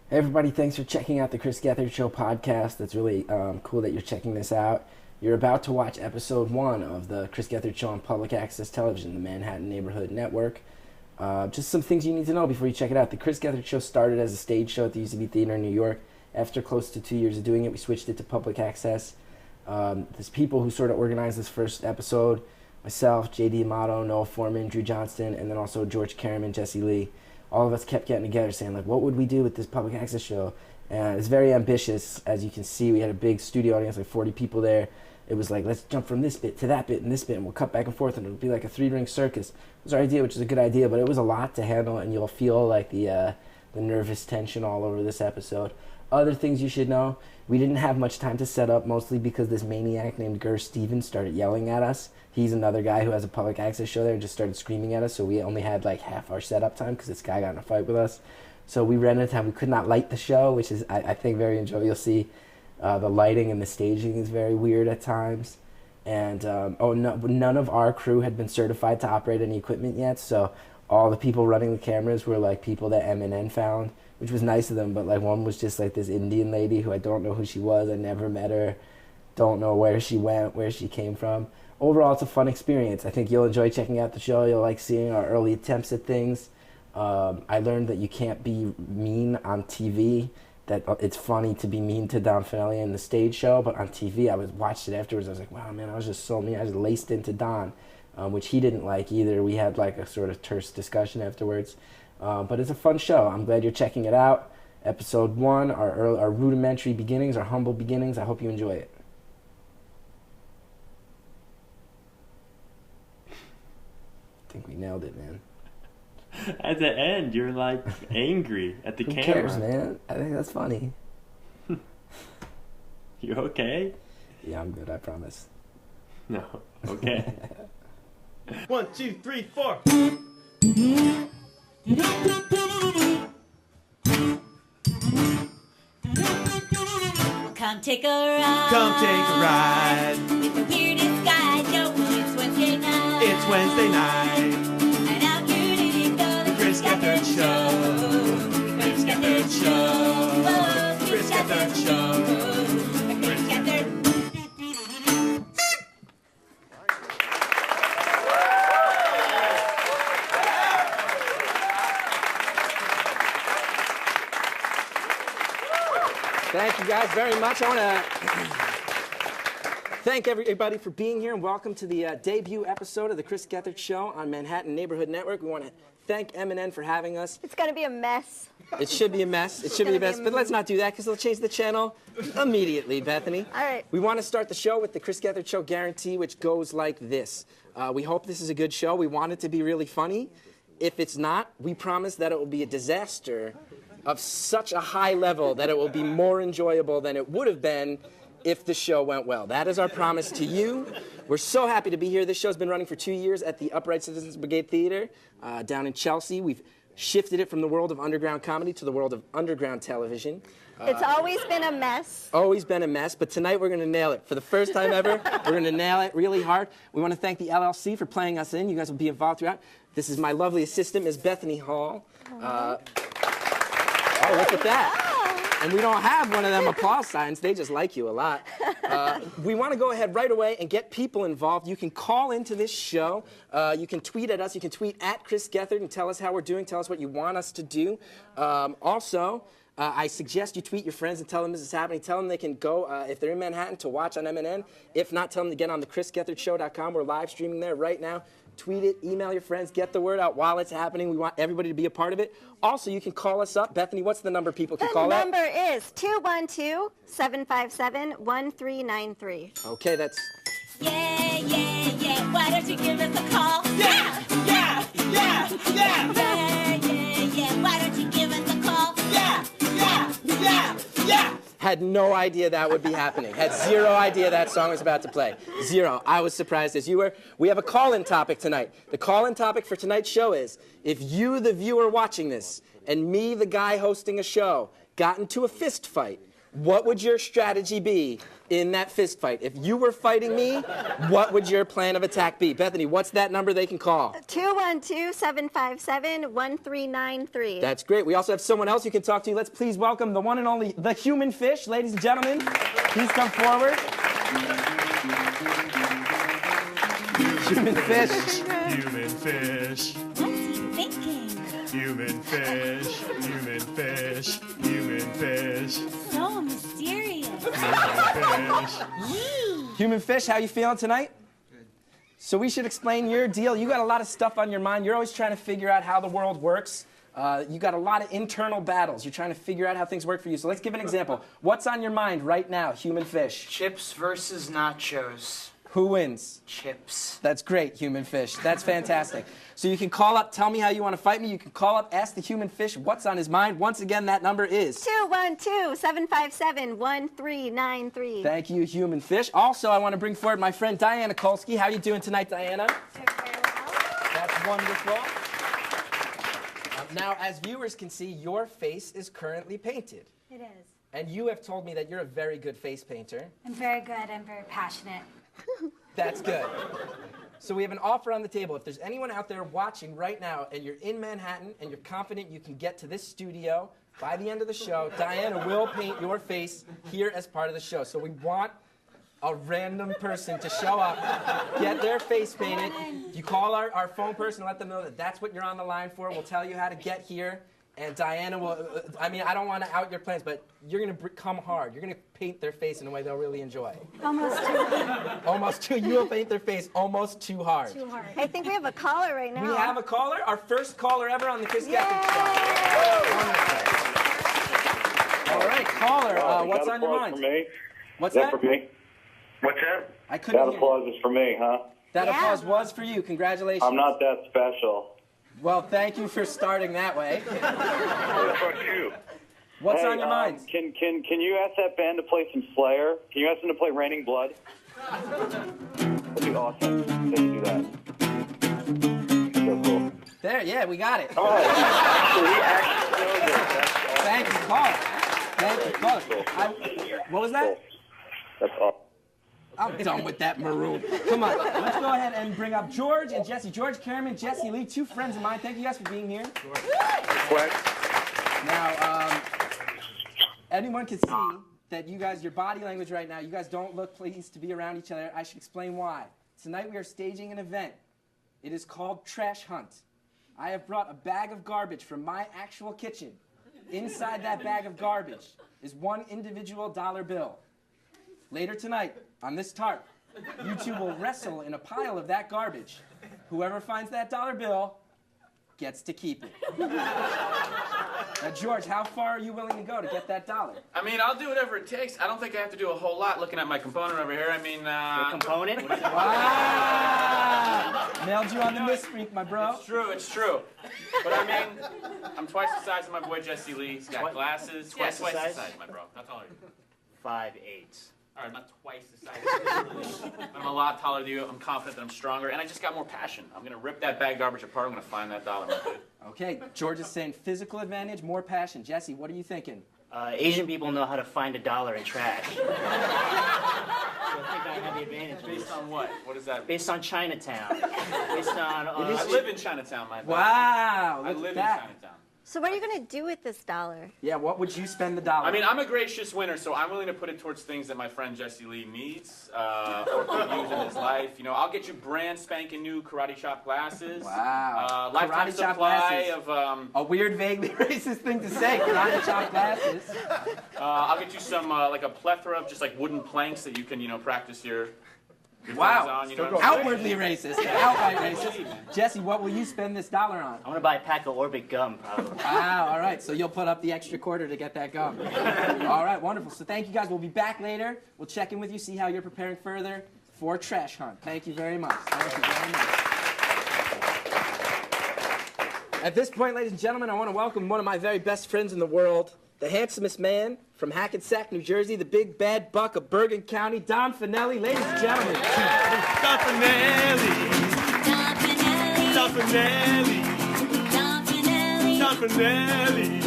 Hey everybody, thanks for checking out the Chris Gethard Show podcast. It's really cool that you're checking this out. You're about to watch episode 1 of the Chris Gethard Show on public access television, the Manhattan Neighborhood Network. Just some things you need to know before you check it out. The Chris Gethard Show started as a stage show at the UCB Theater in New York. After close to 2 years of doing it, we switched it to public access. There's people who sort of organized this first episode. Myself, J.D. Amato, Noah Foreman, Drew Johnston, and then also George Kerriman, Jesse Lee. All of us kept getting together saying, like, what would we do with this public access show? And it's very ambitious. As you can see, we had a big studio audience, like 40 people there. It was like, let's jump from this bit to that bit and this bit, and we'll cut back and forth, and it'll be like a 3-ring circus. It was our idea, which is a good idea, but it was a lot to handle, and you'll feel like the nervous tension all over this episode. Other things you should know, we didn't have much time to set up, mostly because this maniac named Gur Stevens started yelling at us. He's another guy who has a public access show there and just started screaming at us, so we only had like half our setup time because this guy got in a fight with us. So we ran out of time. We could not light the show, which is, I think, very enjoyable. You'll see the lighting and the staging is very weird at times. And none of our crew had been certified to operate any equipment yet, so all the people running the cameras were like people that M&N found, which was nice of them, but like one was just like this Indian lady who I don't know who she was. I never met her, don't know where she went, where she came from. Overall, it's a fun experience. I think you'll enjoy checking out the show. You'll like seeing our early attempts at things. I learned that you can't be mean on TV, that it's funny to be mean to Don Finelli in the stage show, but on TV, I watched it afterwards. I was like, wow, man, I was just so mean. I just laced into Don, which he didn't like either. We had like a sort of terse discussion afterwards. But it's a fun show. I'm glad you're checking it out. Episode 1, our rudimentary beginnings, our humble beginnings. I hope you enjoy it. I think we nailed it, man. At the end, you're like angry at the Who camera. cares, man? I think that's funny. You okay? Yeah, I'm good, I promise. No. Okay. 1, 2, 3, 4. Come take a ride. Come take a ride. With the weirdest guy. Yo, it's Wednesday night. It's Wednesday night. And out here to go the Chris Gethard Show. Chris Gethard Show. Chris Gethard Show. Chris Gethard. Thank you guys very much. I want to thank everybody for being here and welcome to the debut episode of the Chris Gethard Show on Manhattan Neighborhood Network. We want to thank M&N for having us. It's going to be a mess. It should be a mess. It should be a mess, but let's not do that because they'll change the channel immediately, Bethany. All right. We want to start the show with the Chris Gethard Show guarantee, which goes like this. We hope this is a good show. We want it to be really funny. If it's not, we promise that it will be a disaster of such a high level that it will be more enjoyable than it would have been if the show went well. That is our promise to you. We're so happy to be here. This show's been running for 2 years at the Upright Citizens Brigade Theater down in Chelsea. We've shifted it from the world of underground comedy to the world of underground television. It's always been a mess. Always been a mess, but tonight we're going to nail it. For the first time ever, we're going to nail it really hard. We want to thank the LLC for playing us in. You guys will be involved throughout. This is my lovely assistant, Ms. Bethany Hall. Oh, look at that. And we don't have one of them applause signs. They just like you a lot. We want to go ahead right away and get people involved. You can call into this show. You can tweet at us. You can tweet at Chris Gethard and tell us how we're doing. Tell us what you want us to do. I suggest you tweet your friends and tell them this is happening. Tell them they can go, if they're in Manhattan, to watch on M&N. If not, tell them to get on the ChrisGethardShow.com. We're live streaming there right now. Tweet it, email your friends, get the word out while it's happening. We want everybody to be a part of it. Also, you can call us up. Bethany, what's the number people can call at? The number is 212-757-1393. Okay, that's... Yeah, yeah, yeah. Why don't you give us a call? Yeah, yeah, yeah, yeah. Yeah, yeah, yeah. Why don't you give us a call? Yeah, yeah, yeah, yeah. Had no idea that would be happening. Had zero idea that song was about to play. Zero. I was surprised as you were. We have a call-in topic tonight. The call-in topic for tonight's show is, if you, the viewer watching this, and me, the guy hosting a show, got into a fist fight, what would your strategy be in that fist fight? If you were fighting me, what would your plan of attack be? Bethany, what's that number they can call? 212-757-1393. That's great. We also have someone else you can talk to. Let's please welcome the one and only, the human fish, ladies and gentlemen. Please come forward. Human fish. Human fish. What's he thinking? Human fish. Human fish. Human fish. So mysterious. Human fish. Human fish, how you feeling tonight? Good. So we should explain your deal. You got a lot of stuff on your mind. You're always trying to figure out how the world works. You got a lot of internal battles. You're trying to figure out how things work for you. So let's give an example. What's on your mind right now, human fish? Chips versus nachos. Who wins? Chips. That's great, human fish. That's fantastic. So you can call up, tell me how you want to fight me. You can call up, ask the human fish what's on his mind. Once again, that number is 212-757-1393. Thank you, human fish. Also, I want to bring forward my friend Diana Kolsky. How are you doing tonight, Diana? Doing very well. That's wonderful. Now, as viewers can see, your face is currently painted. It is. And you have told me that you're a very good face painter. I'm very good. I'm very passionate. That's good. So we have an offer on the table. If there's anyone out there watching right now and you're in Manhattan and you're confident you can get to this studio by the end of the show, Diana will paint your face here as part of the show. So we want a random person to show up, get their face painted. You call our phone person and let them know that that's what you're on the line for. We'll tell you how to get here. And Diana will, I mean, I don't want to out your plans, but you're going to come hard. You're going to paint their face in a way they'll really enjoy. Almost too hard. Almost too, you will paint their face almost too hard. Too hard. I think we have a caller right now. We have a caller, our first caller ever on the Chris Geth Show. All right, caller, what's on your mind? For me? What's Is that? that for me? What's that? I couldn't That hear you. applause is for me, huh? That Yeah. applause was for you. Congratulations. I'm not that special. Well, thank you for starting that way. What about you? What's Hey, on your mind? Can you ask that band to play some Slayer? Can you ask them to play Raining Blood? That'd be awesome. They can do that. So cool. There, yeah, we got it. Oh, so he actually knows it. That's awesome. Thank you, caller. Thank you, caller. What was that? That's awesome. I'm done with that maroon. Come on, let's go ahead and bring up George and Jesse. George Kerriman, Jesse Lee, two friends of mine. Thank you guys for being here. Quick. Now, anyone can see that you guys, your body language right now, you guys don't look pleased to be around each other. I should explain why. Tonight we are staging an event. It is called Trash Hunt. I have brought a bag of garbage from my actual kitchen. Inside that bag of garbage is one individual dollar bill. Later tonight, on this tarp, you two will wrestle in a pile of that garbage. Whoever finds that dollar bill gets to keep it. Now, George, how far are you willing to go to get that dollar? I mean, I'll do whatever it takes. I don't think I have to do a whole lot looking at my component over here. I mean, Component? Wow! Nailed you on the misfreak, my bro. It's true, it's true. But I mean, I'm twice the size of my boy Jesse Lee. He's got glasses. Twice Twice the the size? size, my bro. That's all I do. 5'8". All right, I'm not twice the size of you. I'm a lot taller than you. I'm confident that I'm stronger, and I just got more passion. I'm going to rip that bag of garbage apart. I'm going to find that dollar, my dude. Okay, George is saying physical advantage, more passion. Jesse, what are you thinking? Asian people know how to find a dollar in trash. So I think I have the advantage. Based on what? What is that? Based on Chinatown. Based on... I live in Chinatown, my boy. Wow, I look live at in that. Chinatown. So what are you going to do with this dollar? Yeah, what would you spend the dollar I mean, I'm a gracious winner, so I'm willing to put it towards things that my friend Jesse Lee needs or could use in his life. You know, I'll get you brand spanking new karate chop glasses. Wow. Lifetime Karate chop supply glasses. of... A weird, vaguely racist thing to say, karate chop glasses. I'll get you some, like a plethora of just like wooden planks that you can, you know, practice your Wow. things on. You know what I'm saying? Outwardly racist, outright racist. Jesse, what will you spend this dollar on? I'm going to buy a pack of Orbit gum, probably. Wow, all right, so you'll put up the extra quarter to get that gum. All right, wonderful. So thank you guys. We'll be back later. We'll check in with you, see how you're preparing further for Trash Hunt. Thank you very much. Thank you very much. At this point, ladies and gentlemen, I want to welcome one of my very best friends in the world, the handsomest man from Hackensack, New Jersey, the big bad buck of Bergen County, Don Finelli. Ladies and gentlemen. Don Finelli. Don Finelli. Don Finelli. Don Finelli. Don Finelli.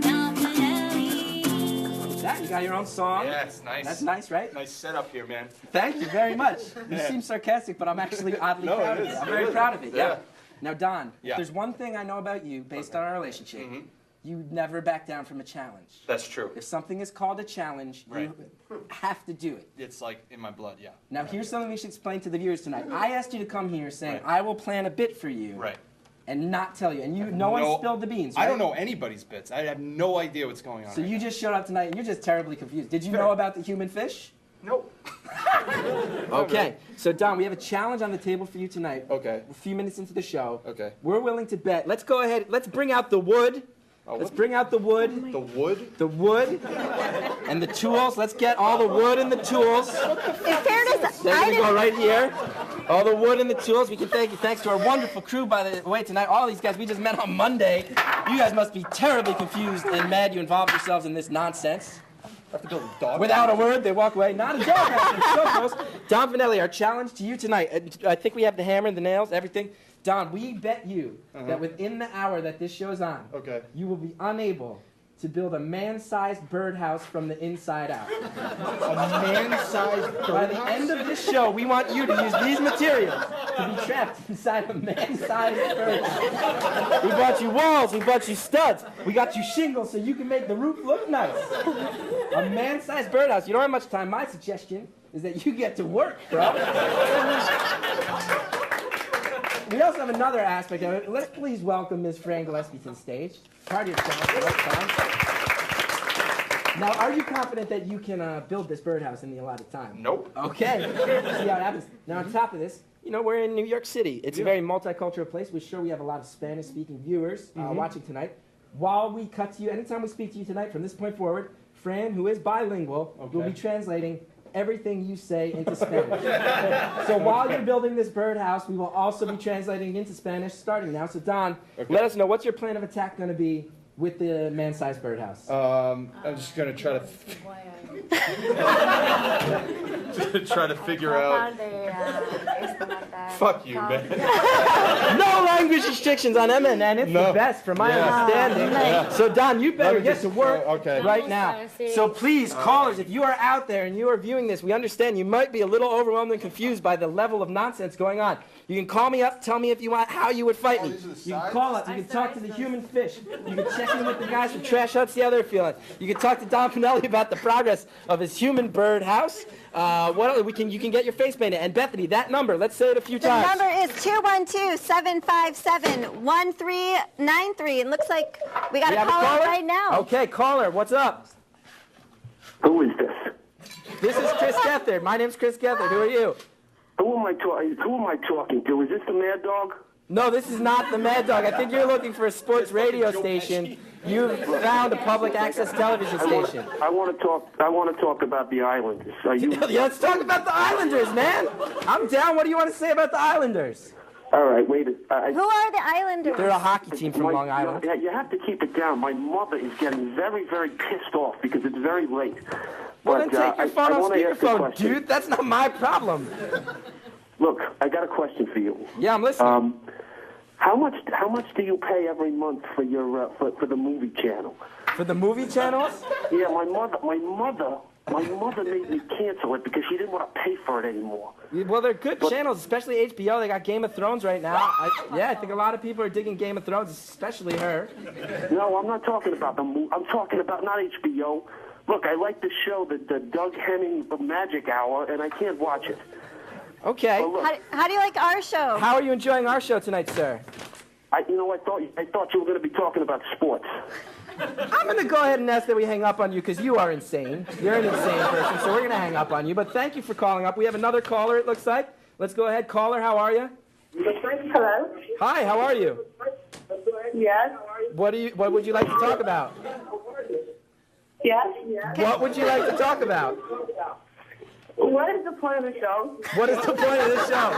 Don Finelli. That, you got your own song. Yeah, it's nice. That's nice, right? Nice setup here, man. Thank you very much. You seem sarcastic, but I'm actually oddly proud of it. I'm very proud of it. Yeah. Now, Don, if there's one thing I know about you, based on our relationship, you never back down from a challenge. That's true. If something is called a challenge, you have to do it. It's like in my blood, yeah. Now, here's something we should explain to the viewers tonight. I asked you to come here saying, I will plan a bit for you. Right. And not tell you. And no one spilled the beans, right? I don't know anybody's bits. I have no idea what's going on. So you just showed up tonight and you're just terribly confused. Did you know about the human fish? Nope. Okay. So, Don, we have a challenge on the table for you tonight. Okay. A few minutes into the show. Okay. We're willing to bet. Let's go ahead. Let's bring out the wood. Let's bring out the wood. The wood? The wood. And the tools. Let's get all the wood and the tools. In fairness, They're going to go right here. All the wood and the tools. We can thank you. Thanks to our wonderful crew, by the way, tonight. All these guys we just met on Monday. You guys must be terribly confused and mad you involved yourselves in this nonsense. Without a word, they walk away. Not a dog house. So close. Don Finelli, our challenge to you tonight. I think we have the hammer and the nails, everything. Don, we bet you that within the hour that this show's on, you will be unable to build a man-sized birdhouse from the inside out. A man-sized birdhouse? By the end of this show, we want you to use these materials to be trapped inside a man-sized birdhouse. We bought you walls, we bought you studs, we got you shingles so you can make the roof look nice. A man-sized birdhouse. You don't have much time. My suggestion is that you get to work, bro. We also have another aspect of it. Let's please welcome Ms. Fran Gillespie to the stage. Part of yourself. Now, are you confident that you can build this birdhouse in the allotted time? Nope. Okay. Let's see how it happens. Now, on top of this, you know, we're in New York City. It's a very multicultural place. We're sure we have a lot of Spanish-speaking viewers watching tonight. While we cut to you, anytime we speak to you tonight, from this point forward, Fran, who is bilingual, will be translating everything you say into Spanish. So while you're building this birdhouse, we will also be translating into Spanish starting now. So Don, let us know, what's your plan of attack going to be with the man-sized birdhouse? I'm just going to try to figure out. Fuck you, man. No language restrictions on MNN. It's the best, from my understanding. Yeah. So Don, you better get to work right now. Okay. So please, callers, if you are out there and you are viewing this, we understand you might be a little overwhelmed and confused by the level of nonsense going on. You can call me up, tell me if you want how you would fight me. You can call up, you can talk to the human fish. You can check in with the guys from Trash Hut, see how they're feeling. You can talk to Don Finelli about the progress of his human bird house. You can get your face painted. And Bethany, that number, let's say it a few times. The number is 212-757-1393. And looks like we got a caller right now. Okay, caller, what's up? Who is this? This is Chris Gethard. My name's Chris Gethard. Who are you? Who am I talking to? Is this the Mad Dog? No, this is not the Mad Dog. I think you're looking for a sports radio station. You found a public access television station. I want to talk about the Islanders. Yeah, let's talk about the Islanders, man. I'm down. What do you want to say about the Islanders? All right, wait. Who are the Islanders? They're a hockey team from Long Island. You have to keep it down. My mother is getting very, very pissed off because it's very late. Well, then take your phone off speakerphone, dude. That's not my problem. Look, I got a question for you. Yeah, I'm listening. How much do you pay every month for your for the movie channel? For the movie channels? Yeah, my mother made me cancel it because she didn't want to pay for it anymore. Well, they're good channels, especially HBO. They got Game of Thrones right now. I think a lot of people are digging Game of Thrones, especially her. No, I'm not talking about the movie. I'm talking about not HBO. Look, I like the show, the Doug Henning Magic Hour, and I can't watch it. Okay. How do you like our show? How are you enjoying our show tonight, sir? I thought you were going to be talking about sports. I'm going to go ahead and ask that we hang up on you because you are insane. You're an insane person, so we're going to hang up on you. But thank you for calling up. We have another caller, it looks like. Let's go ahead. Caller, how are you? Hello. Hi, how are you? Yes. What would you like to talk about? Yes. What would you like to talk about? What is the point of the show? What is the point of the show?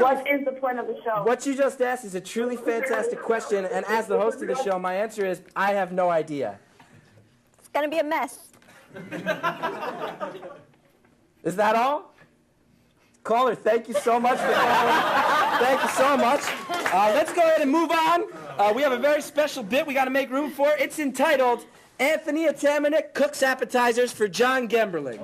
What is the point of the show? What you just asked is a truly fantastic question, and as the host of the show, my answer is I have no idea. It's going to be a mess. Is that all? Caller, thank you so much for calling. Thank you so much. Let's go ahead and move on. We have a very special bit we got to make room for. It's entitled Anthony Atamanuik cooks appetizers for John Gemberling.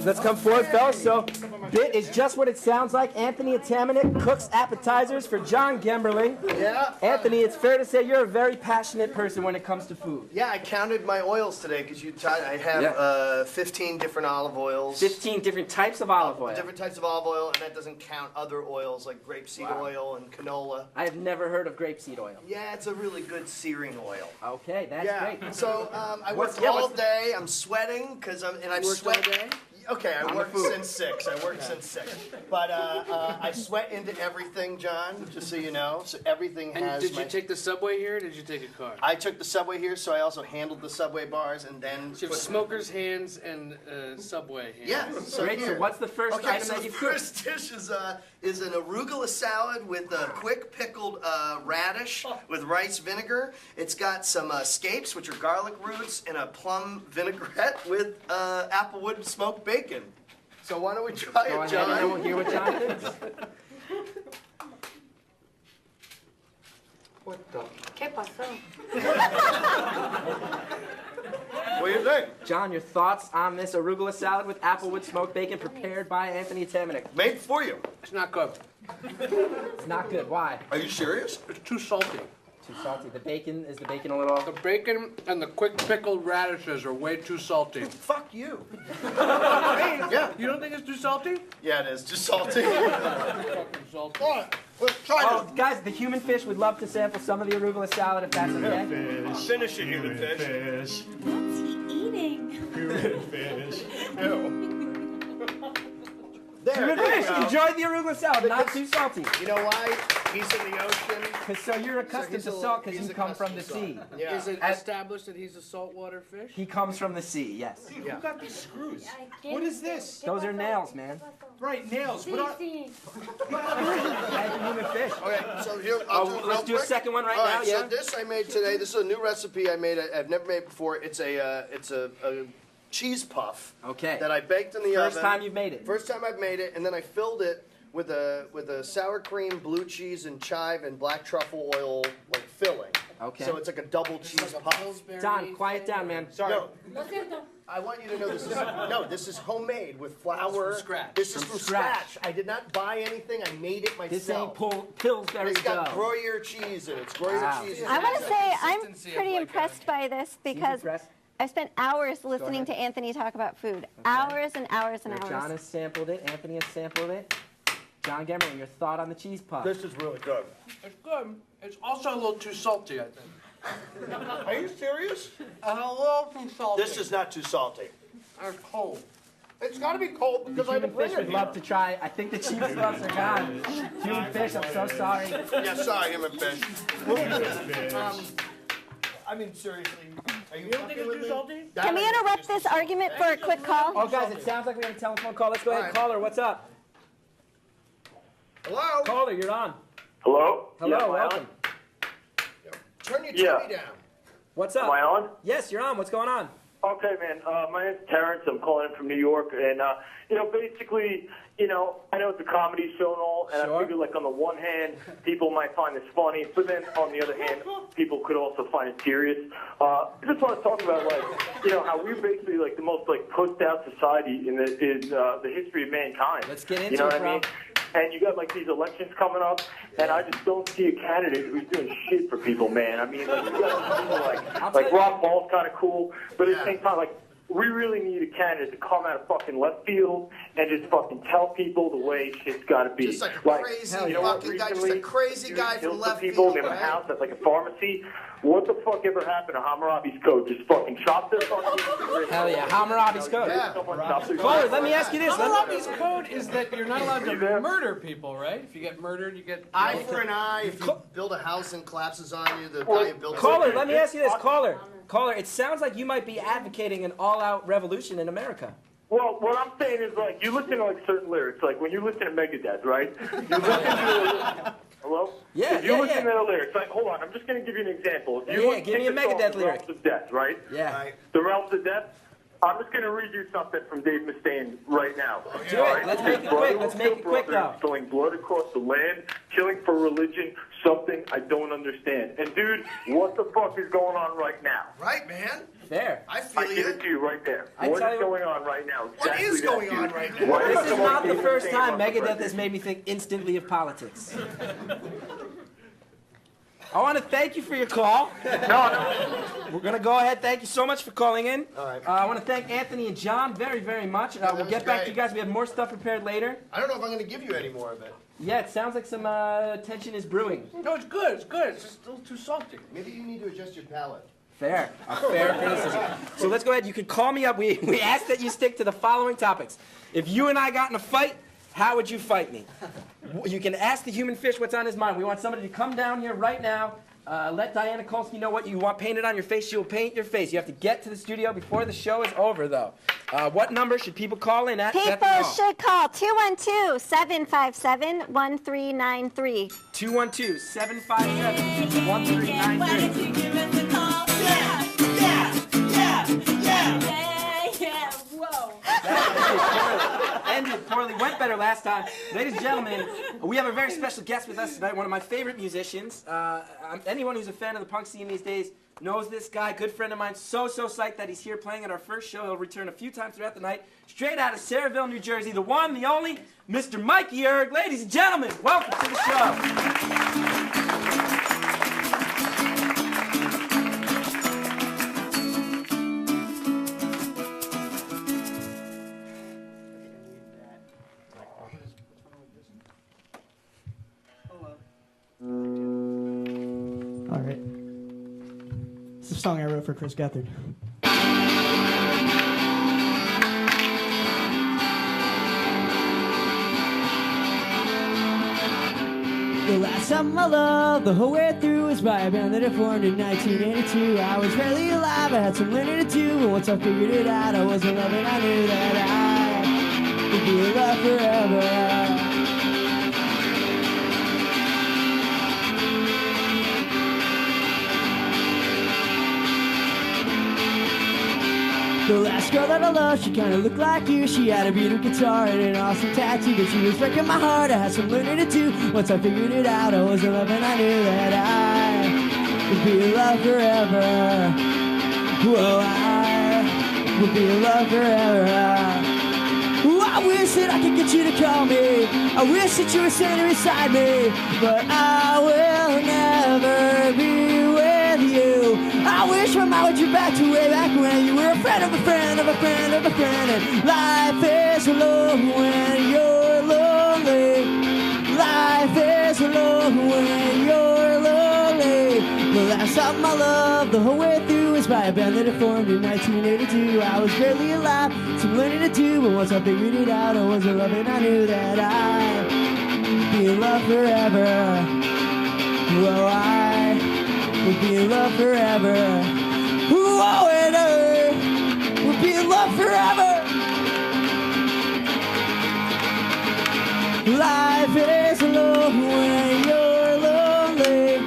Let's come forward, fellas. So, bit is just what it sounds like. Anthony Atamanuik cooks appetizers for John Gemberling. Yeah. Anthony, it's fair to say you're a very passionate person when it comes to food. Yeah, I counted my oils today because I have 15 different olive oils. 15 different types of olive oil. Different types of olive oil, and that doesn't count other oils like grapeseed oil and canola. I have never heard of grapeseed oil. Yeah, it's a really good searing oil. Okay, that's great. So I worked all day. I'm sweating because I've sweat all day. Okay, I worked since 6. But I sweat into everything, John, just so you know. So everything has. Did you take the subway here or did you take a car? I took the subway here, so I also handled the subway bars and then. So you have smoker's hands and subway hands. Yeah. Great. So what's the first item that you cooked? The first dish is an arugula salad with a quick pickled radish with rice vinegar. It's got some scapes, which are garlic roots, and a plum vinaigrette with applewood smoked bacon. So why don't we try it, John? And we'll hear what John thinks. What the? ¿Qué pasó? What do you think? John, your thoughts on this arugula salad with applewood smoked bacon prepared by Anthony Atamanuik? Made for you. It's not good. It's not good. Why? Are you serious? It's too salty. Too salty. The bacon a little. The bacon and the quick pickled radishes are way too salty. Fuck you. Yeah. You don't think it's too salty? Yeah, it is. Just salty. Fucking salty. All right, let's try this. Guys, the human fish would love to sample some of the arugula salad if that's okay. Finish it, human fish. What's he eating? Human fish. Human fish, enjoy the arugula salad, not too salty. You know why? He's in the ocean. So you're accustomed to salt because you come from the sea. Yeah. Is it established that he's a saltwater fish? He comes from the sea, yes. Dude, who got these screws? What is this? Those are nails, man. Right, nails. What are... Human fish. Okay, so here, let's do a second one right now, yeah? So this I made today. This is a new recipe I made. I've never made before. It's a cheese puff. Okay. That I baked in the oven. First time you've made it. First time I've made it, and then I filled it with a sour cream, blue cheese, and chive and black truffle oil like filling. Okay. So it's like a double cheese puff. Don, quiet down, man. Sorry. No. I want you to know this is homemade with flour. From scratch. This is from scratch. I did not buy anything. I made it myself. This ain't Pillsbury It's got dough. Gruyere cheese in it. It's Gruyere cheese. I want to say I'm pretty impressed by this because I've spent hours listening to Anthony talk about food. Okay. Hours and hours and hours. John has sampled it. Anthony has sampled it. John Gemberling, your thought on the cheese puff? This is really good. It's good. It's also a little too salty, I think. Are you serious? A little too salty. This is not too salty. It's cold. It's got to be cold because I had to bring fish it would love to try. I think the cheese puffs are gone. Human fish, I'm so sorry. Yeah, sorry, human fish. I mean, seriously, are you don't think it's too salty? Can we interrupt this argument for a quick call? Oh, guys, it sounds like we have a telephone call. Let's go ahead. Caller, what's up? Hello? Caller, you're on. Hello? Hello, welcome. Turn your TV down. What's up? Am I on? Yes, you're on. What's going on? Okay, man. My name's Terrence. I'm calling in from New York. And, basically, I know it's a comedy show and all, and I figure, like, on the one hand, people might find this funny, but then on the other hand, people could also find it serious. I just want to talk about, like, how we're basically, like, the most, like, pushed-out society in the history of mankind. Let's get into it, bro. I mean? And you got, like, these elections coming up, and I just don't see a candidate who's doing shit for people, man. I mean, like, you got people like Ron Paul's kind of cool, but at the same time, like, we really need a candidate to come out of fucking left field and just fucking tell people the way shit's got to be. Just like a crazy fucking guy, just a crazy guy from left people field. in a house that's like a pharmacy. What the fuck ever happened to Hammurabi's code? Just fucking chop their fucking... Hell yeah, Hammurabi's code. Yeah. Caller, let me ask you this. Hammurabi's code is that you're not allowed to murder people, right? If you get murdered, you get... Eye for an eye. If you build a house and collapses on you, the guy who built it... Caller, let me ask you this. Caller, it sounds like you might be advocating an all-out revolution in America. Well, what I'm saying is, like, you listen to, like, certain lyrics. Like, when you listen to Megadeth, right? You listen to... Hello? Yeah, if you listen to the lyrics, like, hold on, I'm just going to give you an example. If you give me a Megadeth lyric. The Realms of Death, right? Yeah. The Realms of Death, I'm just going to read you something from Dave Mustaine right now. Do it. Let's make it quick. Let's make it quick, though. Spilling blood across the land, killing for religion, something I don't understand. And, dude, what the fuck is going on right now? Right, man. There. I feel I give it to you right there. What is going on right now? What is going on right now? This is not the first time Megadeth has made me think instantly of politics. I want to thank you for your call. No. We're going to go ahead. Thank you so much for calling in. All right. I want to thank Anthony and John very, very much. We'll get back to you guys. We have more stuff prepared later. I don't know if I'm going to give you any more of it. Yeah, it sounds like some tension is brewing. No, it's good. It's good. It's just a little too salty. Maybe you need to adjust your palate. Fair. A fair criticism. So let's go ahead. You can call me up. We ask that you stick to the following topics. If you and I got in a fight, how would you fight me? You can ask the human fish what's on his mind. We want somebody to come down here right now. Let Diana Kolsky know what you want painted on your face. She will paint your face. You have to get to the studio before the show is over, though. What number should people call in at? People should call 212-757-1393. 212-757-1393. Why don't you give us a call? Yeah, whoa. Ended poorly, went better last time. Ladies and gentlemen, we have a very special guest with us tonight, one of my favorite musicians. Anyone who's a fan of the punk scene these days knows this guy, good friend of mine, so psyched that he's here playing at our first show. He'll return a few times throughout the night, straight out of Saraville, New Jersey, the one, the only, Mr. Mikey Erg. Ladies and gentlemen, welcome to the show. All right. It's a song I wrote for Chris Gethard. The last time I loved the whole way through was by a band that I formed in 1982. I was barely alive, I had some learning to do, but once I figured it out, I was in love and I knew that I would be in love forever. The last girl that I loved, she kinda looked like you. She had a beautiful guitar and an awesome tattoo, but she was breaking my heart. I had some learning to do. Once I figured it out, I was in love and I knew that I would be in love forever. Whoa, I would be in love forever. Ooh, I wish that I could get you to call me. I wish that you were standing beside me, but I will never be with you. I wish my mind would you back to way back when you were a friend of a friend of a friend of a friend. And life is alone when you're lonely. Life is alone when you're lonely. The last time I loved the whole way through was by a band that I formed in 1982. I was barely alive, some learning to do, but once I figured it out, I was in love and I knew that I'd be in love forever. Whoa, I would be in love forever. Whoa, and I would be in love forever. Life is alone when you're lonely.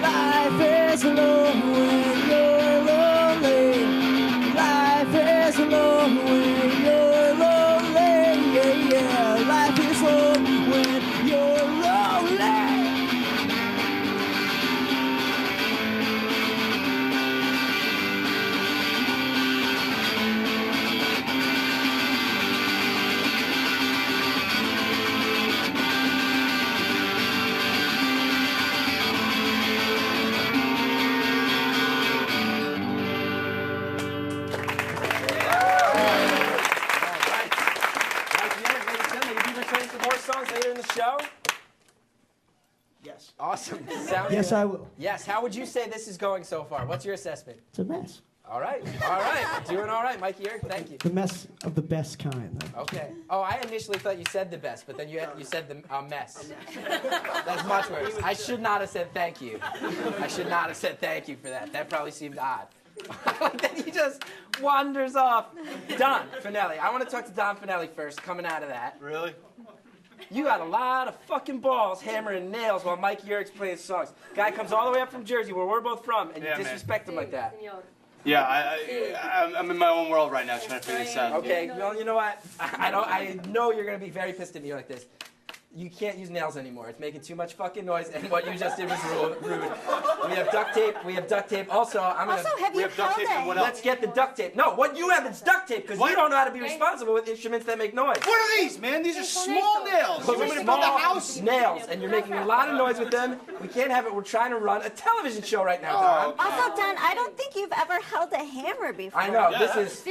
Life is alone when you're lonely. Life is alone when you're lonely. Yeah, yeah. Life is alone when you're lonely. Later in the show? Yes. Awesome. Yes, I will. Yes. How would you say this is going so far? What's your assessment? It's a mess. All right. All right. Doing all right, Mikey Erg. Thank you. The mess of the best kind. Though. Okay. Oh, I initially thought you said the best, but then you said the mess. That's much worse. I should not have said thank you. I should not have said thank you for that. That probably seemed odd. Then he just wanders off. Don Finelli. I want to talk to Don Finelli first, coming out of that. Really? You got a lot of fucking balls hammering nails while Mikey Erg's playing songs. Guy comes all the way up from Jersey, where we're both from, and you disrespect him like that. Yeah, I'm in my own world right now trying to figure this out. Okay, well, you know what? I know you're going to be very pissed at me like this. You can't use nails anymore. It's making too much fucking noise, and what you just did was rude. We have duct tape. Also, have you held it? Let's get the duct tape. No, what you have is duct tape, because you don't know how to be responsible with instruments that make noise. What are these, man? These are small nails. Those are small nails, and you're making a lot of noise with them. We can't have it. We're trying to run a television show right now, Don. Also, Don, I don't think you've ever held a hammer before. I know, this is...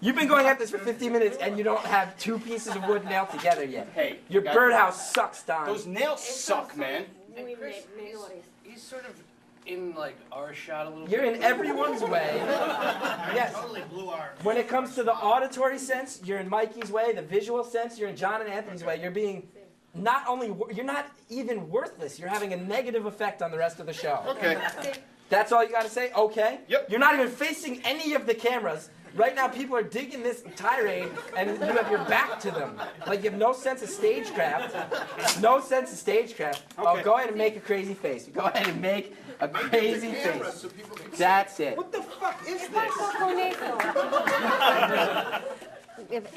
You've been going at this for 15 minutes, and you don't have 2 pieces of wood nailed together yet. Hey, your birdhouse sucks, Don. Those nails suck, man. And Chris, he's sort of in like our shot a little bit. You're in everyone's way. Yes. Totally blew our. When it comes to the auditory sense, you're in Mikey's way. The visual sense, you're in John and Anthony's way. You're being you're not even worthless. You're having a negative effect on the rest of the show. Okay. That's all you got to say? Okay? Yep. You're not even facing any of the cameras. Right now, people are digging this tirade, and you have your back to them. Like, you have no sense of stagecraft. No sense of stagecraft. Okay. Oh, go ahead and make a crazy face. Go ahead and make a crazy face. That's it. What the fuck is this? We have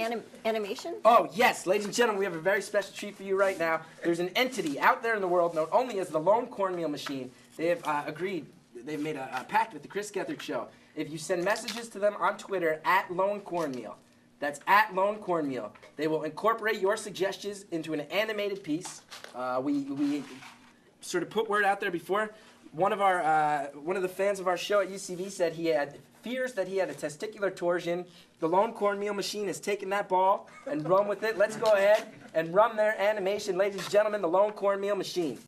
animation? Oh, yes. Ladies and gentlemen, we have a very special treat for you right now. There's an entity out there in the world known only as the Lone Cornmeal Machine. They have agreed. They've made a pact with the Chris Gethard Show. If you send messages to them on Twitter @LoneCornmeal, that's @LoneCornmeal, they will incorporate your suggestions into an animated piece. We sort of put word out there before. One of the fans of our show at UCB said he had fears that he had a testicular torsion. The Lone Cornmeal Machine has taken that ball and run with it. Let's go ahead and run their animation. Ladies and gentlemen, the Lone Cornmeal Machine.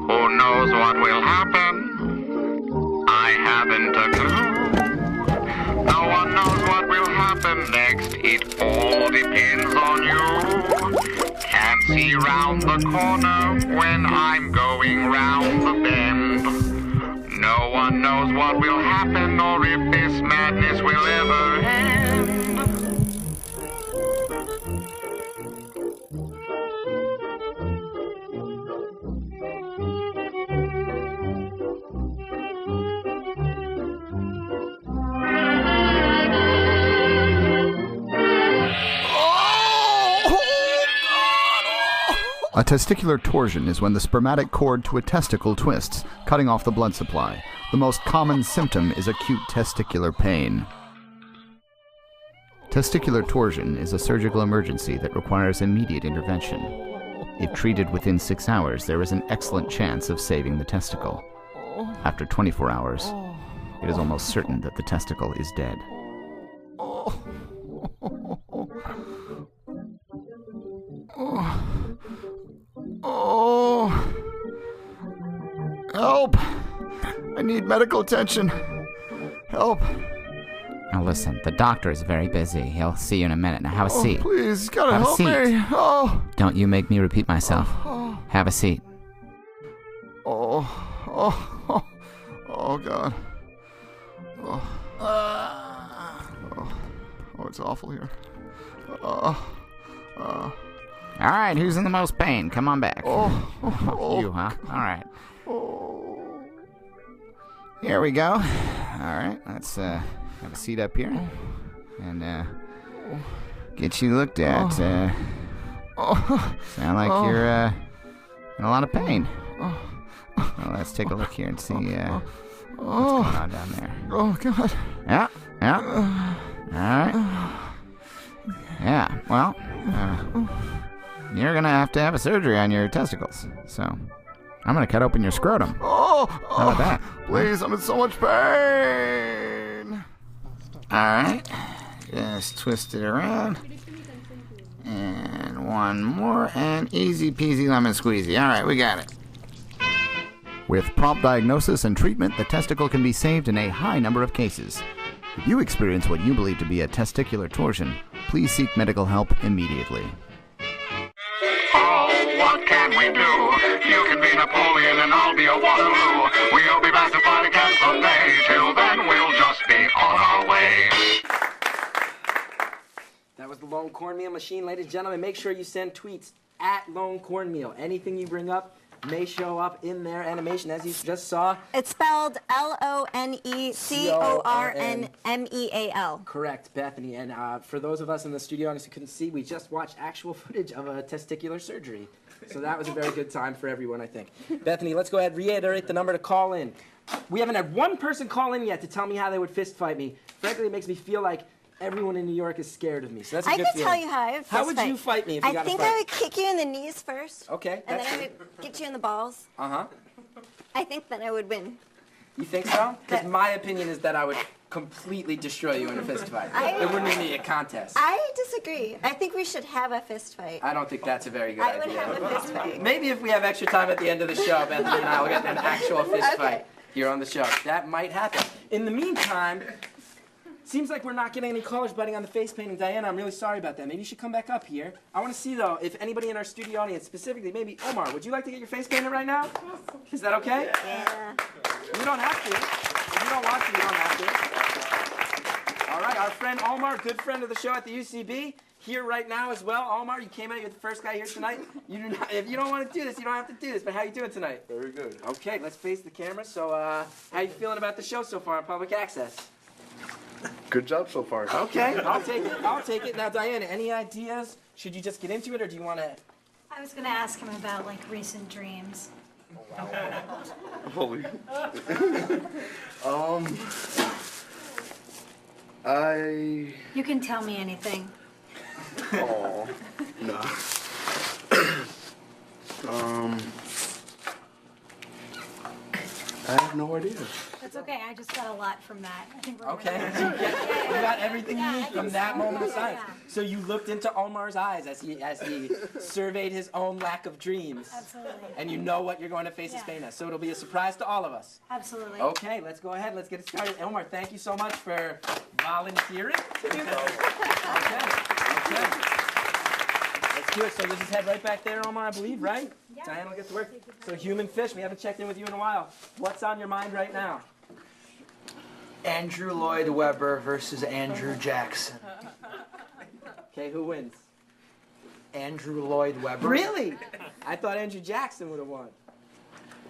Who knows what will happen? I haven't a clue. No one knows what will happen next. It all depends on you. Can't see round the corner when I'm going round the bend. No one knows what will happen or if this madness will ever end. A testicular torsion is when the spermatic cord to a testicle twists, cutting off the blood supply. The most common symptom is acute testicular pain. Testicular torsion is a surgical emergency that requires immediate intervention. If treated within 6 hours, there is an excellent chance of saving the testicle. After 24 hours, it is almost certain that the testicle is dead. Oh, help! I need medical attention. Help. Now listen, the doctor is very busy. He'll see you in a minute. Now have a seat. Please, you gotta have help me. Oh. Don't you make me repeat myself. Have a seat. Oh, God. Oh, it's awful here. All right, who's in the most pain? Come on back. You, huh? All right. Here we go. All right, let's have a seat up here and get you looked at. Sound like you're in a lot of pain. Well, let's take a look here and see what's going on down there. Oh, God. Yeah. All right. Yeah, well, you're going to have a surgery on your testicles. So, I'm going to cut open your scrotum. How about that? Please, I'm in so much pain. All right. Just twist it around. And one more, and easy peasy lemon squeezy. All right, we got it. With prompt diagnosis and treatment, the testicle can be saved in a high number of cases. If you experience what you believe to be a testicular torsion, please seek medical help immediately. Oh, what can we do? You can be Napoleon and I'll be a Waterloo. We'll be back to fight again someday. Till then, we'll just be on our way. That was the Lone Cornmeal Machine. Ladies and gentlemen, make sure you send tweets at Lone Cornmeal. Anything you bring up may show up in their animation, as you just saw. It's spelled LONECORNMEAL. Correct, Bethany. And for those of us in the studio audience who couldn't see, we just watched actual footage of a testicular surgery. So that was a very good time for everyone, I think. Bethany, let's go ahead and reiterate the number to call in. We haven't had one person call in yet to tell me how they would fist fight me. Frankly, it makes me feel like everyone in New York is scared of me. So that's a good feeling. I could tell you how I would fist fight. How would you fight me if you got a fight? I think I would kick you in the knees first. Okay, and then I would get you in the balls. Uh-huh. I think then I would win. You think so? Because my opinion is that I would completely destroy you in a fist fight. It wouldn't even be a contest. I disagree. I think we should have a fist fight. I don't think that's a very good idea. I would have a fist fight. Maybe if we have extra time at the end of the show, Bethany and I will get an actual fist fight here on the show. That might happen. In the meantime, seems like we're not getting any callers biting on the face paint, and Diana, I'm really sorry about that. Maybe you should come back up here. I want to see, though, if anybody in our studio audience, specifically maybe Omar, would you like to get your face painted right now? Is that okay? Yeah. You don't have to. If you don't want to, you don't have to. All right, our friend Omar, good friend of the show at the UCB, here right now as well. Omar, you came out, you're the first guy here tonight. You do not, if you don't want to do this, you don't have to do this, but how you doing tonight? Very good. Okay, let's face the camera. So, how you feeling about the show so far on Public Access? Good job so far. Okay, I'll take it. I'll take it. Now, Diana, any ideas? Should you just get into it, or do you want to? I was going to ask him about, like, recent dreams. Holy. You can tell me anything. Oh, no. I have no idea. That's okay. I just got a lot from that. I think we're Okay. Gonna... You got everything you need from that moment of silence. Yeah. So you looked into Omar's eyes as he surveyed his own lack of dreams. Absolutely. And you know what you're going to face his pain as. So it'll be a surprise to all of us. Absolutely. Okay, let's go ahead. Let's get it started. Omar, thank you so much for volunteering to do this. Okay. Let's do it. So you'll just head right back there, Omar, I believe, right? Yeah. Diana will get to work. So human fish, we haven't checked in with you in a while. What's on your mind right now? Andrew Lloyd Webber versus Andrew Jackson. Okay, who wins? Andrew Lloyd Webber. Really? I thought Andrew Jackson would have won.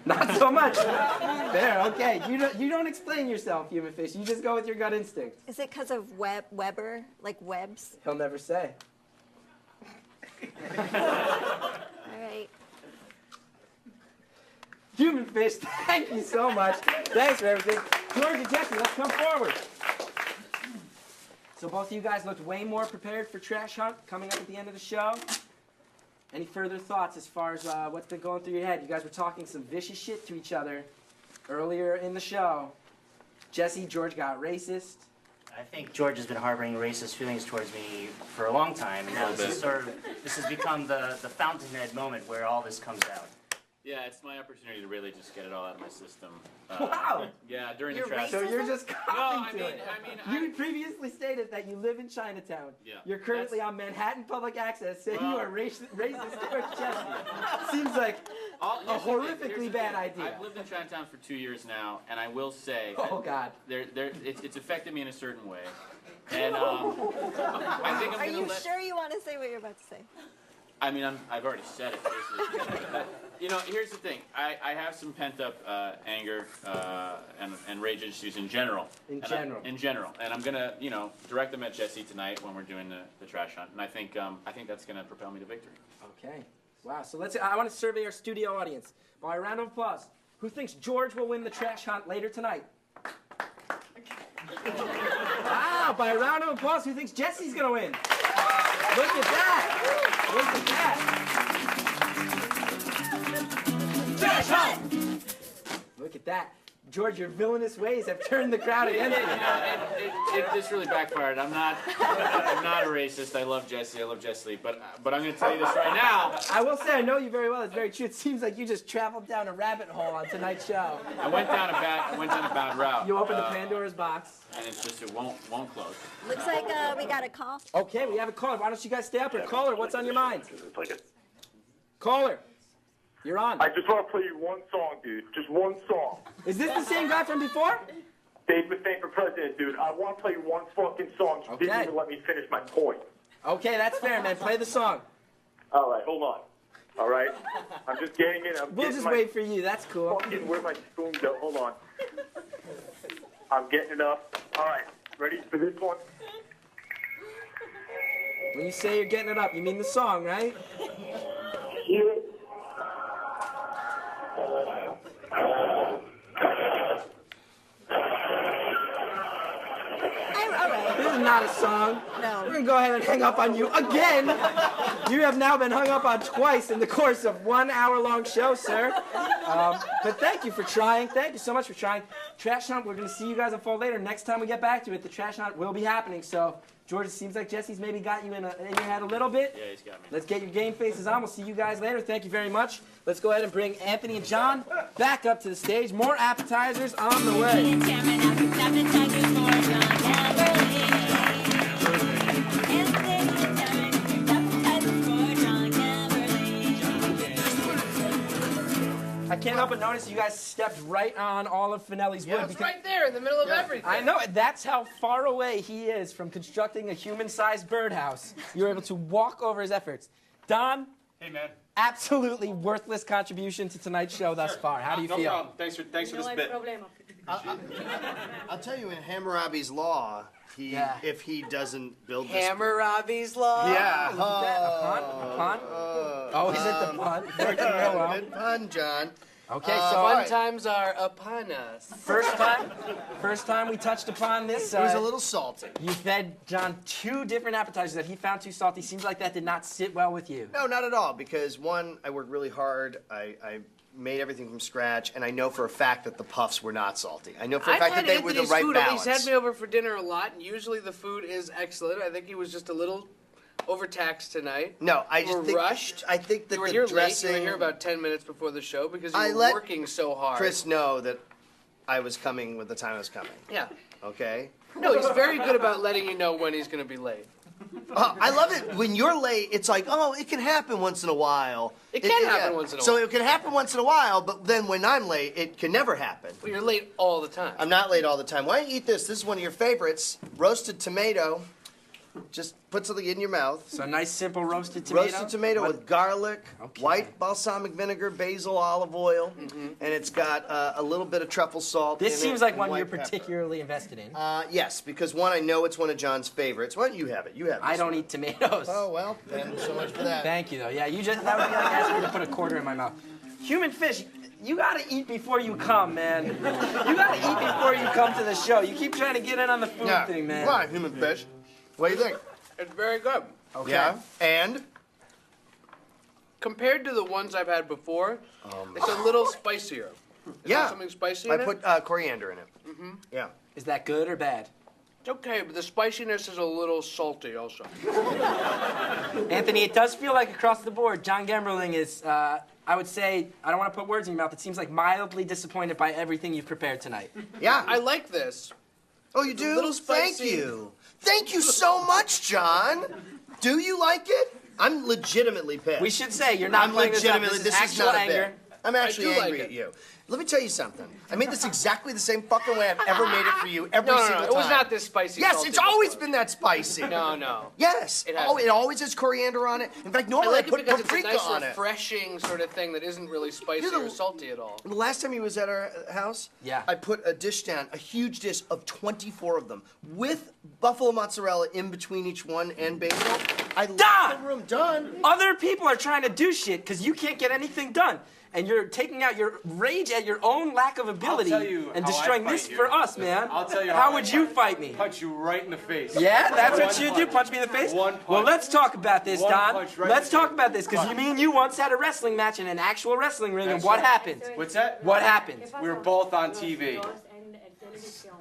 Not so much. There, okay. You don't explain yourself, human fish. You just go with your gut instinct. Is it because of Weber, like webs? He'll never say. All right. Human fish, thank you so much. Thanks for everything. George and Jesse, let's come forward. So both of you guys looked way more prepared for Trash Hunt coming up at the end of the show. Any further thoughts as far as what's been going through your head? You guys were talking some vicious shit to each other earlier in the show. Jesse, George got racist. I think George has been harboring racist feelings towards me for a long time, and now this has become the fountainhead moment where all this comes out. Yeah, it's my opportunity to really just get it all out of my system. Wow! Yeah, during You're the trash. So you're just coughing no, it. You previously stated that you live in Chinatown. Yeah. You're currently on Manhattan Public Access, saying you are racist towards Jesse. Seems like a horrifically bad idea. I've lived in Chinatown for 2 years now, and I will say, oh God, it's affected me in a certain way. And I think I'm Are you sure you want to say what you're about to say? I mean, I've already said it. You know, here's the thing. I have some pent-up anger and rage issues in general. In general. And I'm going to, direct them at Jesse tonight when we're doing the trash hunt. And I think that's going to propel me to victory. Okay. Wow. So I want to survey our studio audience. By a round of applause. Who thinks George will win the trash hunt later tonight? Wow. By a round of applause, who thinks Jesse's going to win? Look at that. Look at that. Trash hunt! Look at that. George, your villainous ways have turned the crowd against you. It just really backfired. I'm not a racist. I love Jesse. I love Jesse Lee. But I'm going to tell you this right now. I will say, I know you very well. It's very true. It seems like you just traveled down a rabbit hole on tonight's show. I went down a bad route. You opened the Pandora's box. And it's just, it won't close. Looks like we got a call. Okay, we have a caller. Why don't you guys stay up here? Caller, what's on your mind? Caller. You're on. I just want to play you one song, dude. Just one song. Is this the same guy from before? Dave Mustaine for president, dude. I want to play you one fucking song. You didn't even let me finish my point. Okay, that's fair, man. Play the song. All right, hold on. All right, I'm just getting in. We'll just wait for you. That's cool. Where's my spoon go? Hold on. I'm getting it up. All right, ready for this one? When you say you're getting it up, you mean the song, right? Yeah. This is not a song. No. We're going to go ahead and hang up on you again. You have now been hung up on twice in the course of 1 hour-long show, sir. But thank you for trying. Thank you so much for trying. Trash Hunt, we're going to see you guys unfold later. Next time we get back to it, the Trash Hunt will be happening. So, George, it seems like Jesse's maybe got you in your head a little bit. Yeah, he's got me. Let's get your game faces on. We'll see you guys later. Thank you very much. Let's go ahead and bring Anthony and John back up to the stage. More appetizers on the way. I can't help but notice you guys stepped right on all of Finelli's wood. It's right there in the middle of everything. I know, that's how far away he is from constructing a human-sized birdhouse. You were able to walk over his efforts. Don? Hey, man. Absolutely worthless contribution to tonight's show thus far. How do you feel? No problem. Thanks for this bit. I'll tell you, in Hammurabi's Law, if he doesn't build this... Hammurabi's Law? Yeah. A pun? Oh, is it the pun? Good pun, John. Okay, so fun times are upon us. First time we touched upon this. It was a little salty. You fed John 2 different appetizers that he found too salty. Seems like that did not sit well with you. No, not at all, because one, I worked really hard. I made everything from scratch, and I know for a fact that the puffs were not salty. I know for a fact that they were the right balance. He's had me over for dinner a lot, and usually the food is excellent. I think he was just a little overtaxed tonight. No, I just think rushed. I think that you were the here dressing. late. You were here about 10 minutes before the show because you I were let working so hard. Chris know that I was coming with the time I was coming. Yeah. Okay. No, he's very good about letting you know when he's going to be late. I love it. When you're late, it's like, oh, it can happen once in a while. It can happen once in a while. So it can happen once in a while, but then when I'm late, it can never happen. Well, you're late all the time. I'm not late all the time. Why don't you eat this? This is one of your favorites. Roasted tomato. Just put something in your mouth. So a nice, simple roasted tomato? Roasted tomato with garlic, white balsamic vinegar, basil, olive oil, and it's got a little bit of truffle salt This in seems it, like and one white you're pepper. particularly invested in. Yes, because one, I know it's one of John's favorites. Why don't you have it? You have it. I don't eat tomatoes. Oh, well, then so much for that. Thank you, though. Yeah, that would be like asking me to put a quarter in my mouth. Human fish, you gotta eat before you come, man. You gotta eat before you come to the show. You keep trying to get in on the food thing, man. Why, human fish? What do you think? It's very good. Okay. Yeah, and? Compared to the ones I've had before, it's a little spicier. Is there something spicy I in it? put coriander in it. Mm-hmm. Yeah. Is that good or bad? It's okay, but the spiciness is a little salty also. Anthony, it does feel like across the board, John Gemberling is, I would say, I don't want to put words in your mouth, it seems like mildly disappointed by everything you've prepared tonight. Yeah. I like this. Oh, you do? A little spicy. Thank you. Thank you so much, John. Do you like it? I'm legitimately pissed. We should say you're not playing this up. This is actual not a anger. bit. I'm actually I do angry like at you. Let me tell you something. I made this exactly the same fucking way I've ever made it for you every single time. It was not this spicy. Yes, salty it's always before. been that spicy. No. Yes. It It always has coriander on it. In fact, normally I like it put because it's a paprika nice, on it. refreshing sort of thing that isn't really spicy or salty at all. The last time he was at our house, I put a dish down, a huge dish of 24 of them, with buffalo mozzarella in between each one and basil. I left the room done. Other people are trying to do shit because you can't get anything done. And you're taking out your rage at your own lack of ability and destroying this for us, man. I'll tell you how would you fight me? Punch you right in the face. Yeah, that's what you do. Punch me in the face. Well, let's talk about this, Don. Let's talk about this because you and you once had a wrestling match in an actual wrestling ring, and what happened? What's that? What happened? We were both on TV.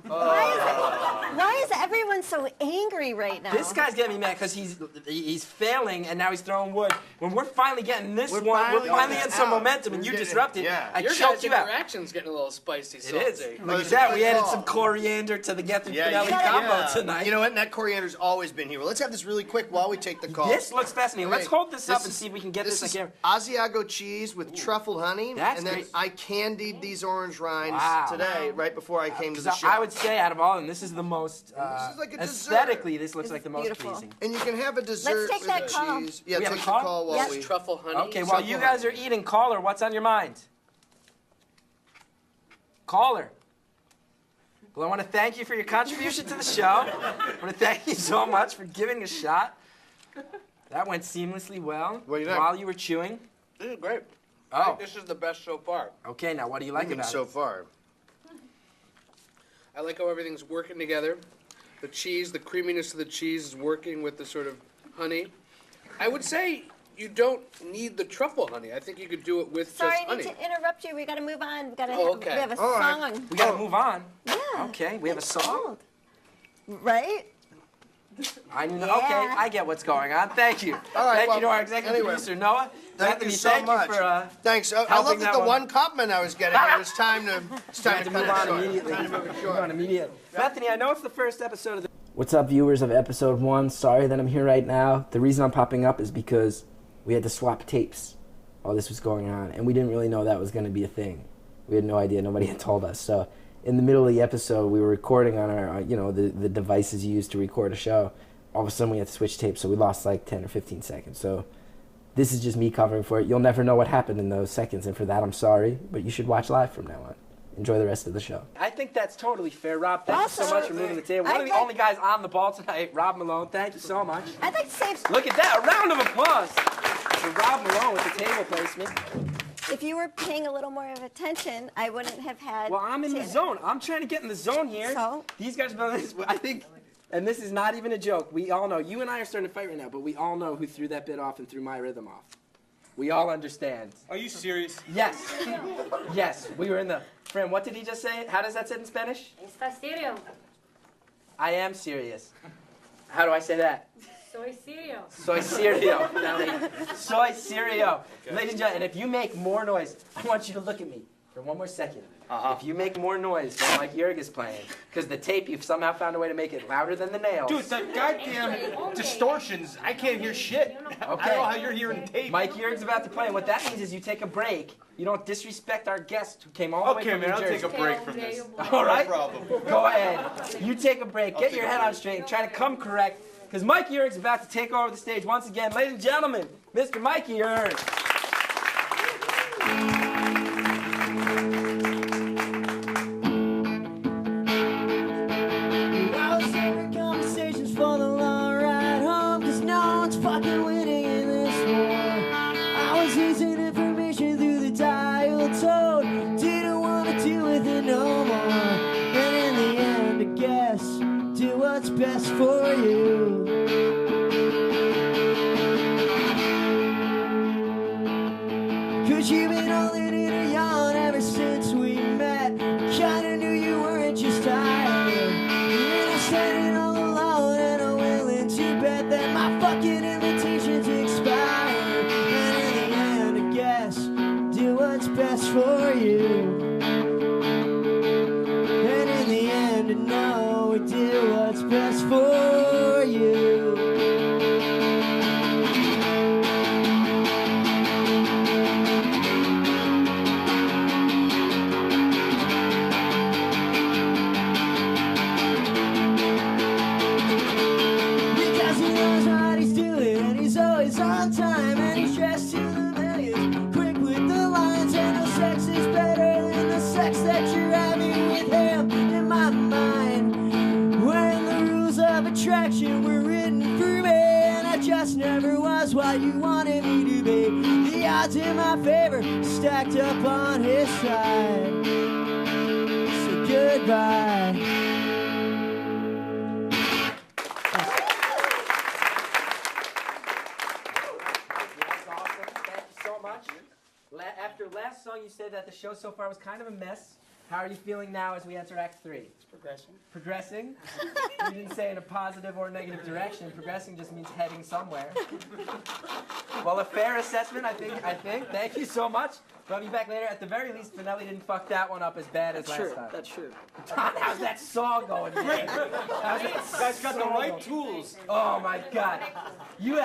Why is everyone so angry right now? This guy's getting me mad because he's failing and now he's throwing wood. When we're finally getting this one, we're finally getting some momentum and you disrupted. I Your choked you out. interaction's getting a little spicy, It salty. is. Look at that. We added some coriander to the Geth and Finelli combo tonight. You know what? And that coriander's always been here. Well, let's have this really quick while we take the call. This looks fascinating. Let's hold this up and see if we can get this on camera. Asiago cheese with truffled honey. That's and then great. I candied these orange rinds today, right before I came to the the show. I would say out of all of them, this is the most This is like a aesthetically. dessert. This looks like the most pleasing. And you can have a dessert take with that the call. cheese. Yeah, We have take a the call? call while Yes. we. Truffle honey. Okay, while you guys are eating, caller, what's on your mind? Caller. Well, I want to thank you for your contribution to the show. I want to thank you so much for giving a shot. That went seamlessly well What do you think? while you were chewing. This is great. Oh. I think this is the best so far. Okay, now what do you like about so it? far? I like how everything's working together. The cheese, the creaminess of the cheese is working with the sort of honey. I would say you don't need the truffle honey. I think you could do it with Sorry, just I honey. need to interrupt you. We got to move on. We got to. Oh, okay. We have a All right. song. We got to move on. Yeah. Okay, we have a song. Right? I know. Yeah. Okay, I get what's going on. Thank you. All right, Thank you to well, our executive anyway, producer Noah. Thank Anthony, you so thank much. You for, Thanks. I helping love that the one. one compliment I was getting. It was time to. It's time to move cut on it short. immediately. Time to move it Move short. on immediately. Bethany, I know it's the first episode of the. What's up, viewers of episode 1? Sorry that I'm here right now. The reason I'm popping up is because we had to swap tapes while this was going on, and we didn't really know that was going to be a thing. We had no idea. Nobody had told us. So in the middle of the episode, we were recording on our, the devices used to record a show. All of a sudden, we had to switch tapes, so we lost like 10 or 15 seconds. So this is just me covering for it. You'll never know what happened in those seconds, and for that, I'm sorry. But you should watch live from now on. Enjoy the rest of the show. I think that's totally fair, Rob. Thank you so much for moving the table. One of the only guys on the ball tonight, Rob Malone. Thank you so much. I'd like to say, Look at that. A round of applause for Rob Malone with the table placement. if you were paying a little more of attention, I wouldn't have had. Well, I'm in the zone. I'm trying to get in the zone here. So? These guys, I think, and this is not even a joke. We all know. You and I are starting to fight right now, but we all know who threw that bit off and threw my rhythm off. We all understand. Are you serious? Yes. Yes. We were in the. Friend, what did he just say? How does that sit in Spanish? ¿Estás serio? I am serious. How do I say that? Soy serio. Soy serio. Soy serio. Ladies and gentlemen, and if you make more noise, I want you to look at me for one more second. If you make more noise when Mikey Erg is playing, because the tape, you've somehow found a way to make it louder than the nails. Dude, the goddamn distortions. I can't hear shit. Okay. I don't know how you're hearing tape. Mikey Erg's about to play, and what that means is you take a break. You don't disrespect our guest who came all the way Okay, from man, New I'll Jersey. take a break from this. All right? No problem. Go ahead. You take a break. Get your head on straight and try to come correct, because Mikey Erg's about to take over the stage once again. Ladies and gentlemen, Mr. Mikey Erg. I was having conversations for the long ride home, 'cause no one's fucking winning in this war. I was losing information through the dial tone, didn't want to deal with it no more. And in the end, I guess, do what's best for you. 'Cause you've been holding in a yawn ever since we met. Kinda knew you weren't just tired. And I'm standing all alone and I'm willing to bet that my fucking invitation's expired. And in the end, I guess, do what's best for you. And in the end, I know we do what's best for you. Because he knows what he's doing and he's always on time and he's dressed to the millions, quick with the lines, and no sex is better than the sex that you're having with him. In my mind, when the rules of attraction were written for me, and I just never was what you wanted me to be. The odds in my favor stacked up on his side. So goodbye. That's awesome. Thank you so much. After last song, you said that the show so far was kind of a mess. How are you feeling now as we enter Act 3? It's progressing. Progressing? You didn't say in a positive or negative direction. Progressing just means heading somewhere. Well, a fair assessment, I think. Thank you so much. We'll be back later. At the very least, Finelli didn't fuck that one up as bad as last time. That's true. How's that saw going? Man? How's that Guys got the saw right going? tools. Oh my God. You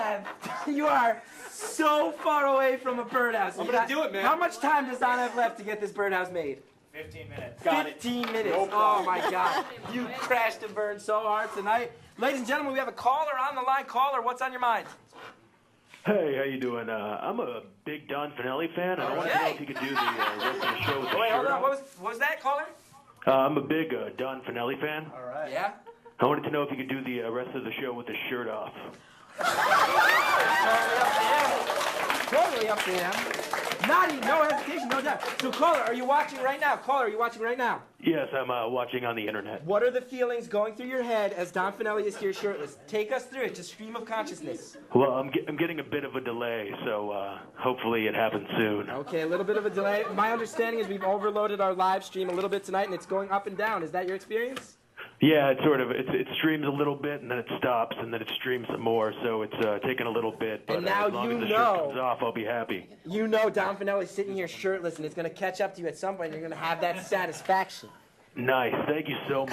are so far away from a birdhouse. I'm gonna do it, man. How much time does Don have left to get this birdhouse made? 15 minutes. Got 15 minutes. Oh my God. You crashed and burned so hard tonight. Ladies and gentlemen, we have a caller on the line. Caller, what's on your mind? Hey, how you doing? I'm a big Don Finelli fan, and I wanted to know if you could do the rest of the show with the Wait, hold shirt on. on. What was that, caller? I'm a big Don Finelli fan. All right. Yeah? I wanted to know if you could do the rest of the show with the shirt off. Totally up to him. No hesitation, no doubt. So, caller, are you watching right now? Caller, are you watching right now? Yes, I'm watching on the internet. What are the feelings going through your head as Don Finelli is here shirtless? Take us through it, just stream of consciousness. Well, I'm getting a bit of a delay, so hopefully it happens soon. Okay, a little bit of a delay. My understanding is we've overloaded our live stream a little bit tonight, and it's going up and down. Is that your experience? Yeah, it streams a little bit, and then it stops, and then it streams some more, so it's taking a little bit. But And now as long you as the know. shirt comes off, I'll be happy. You know Don Finelli's sitting here shirtless, and it's going to catch up to you at some point, and you're going to have that satisfaction. Nice. Thank you so much.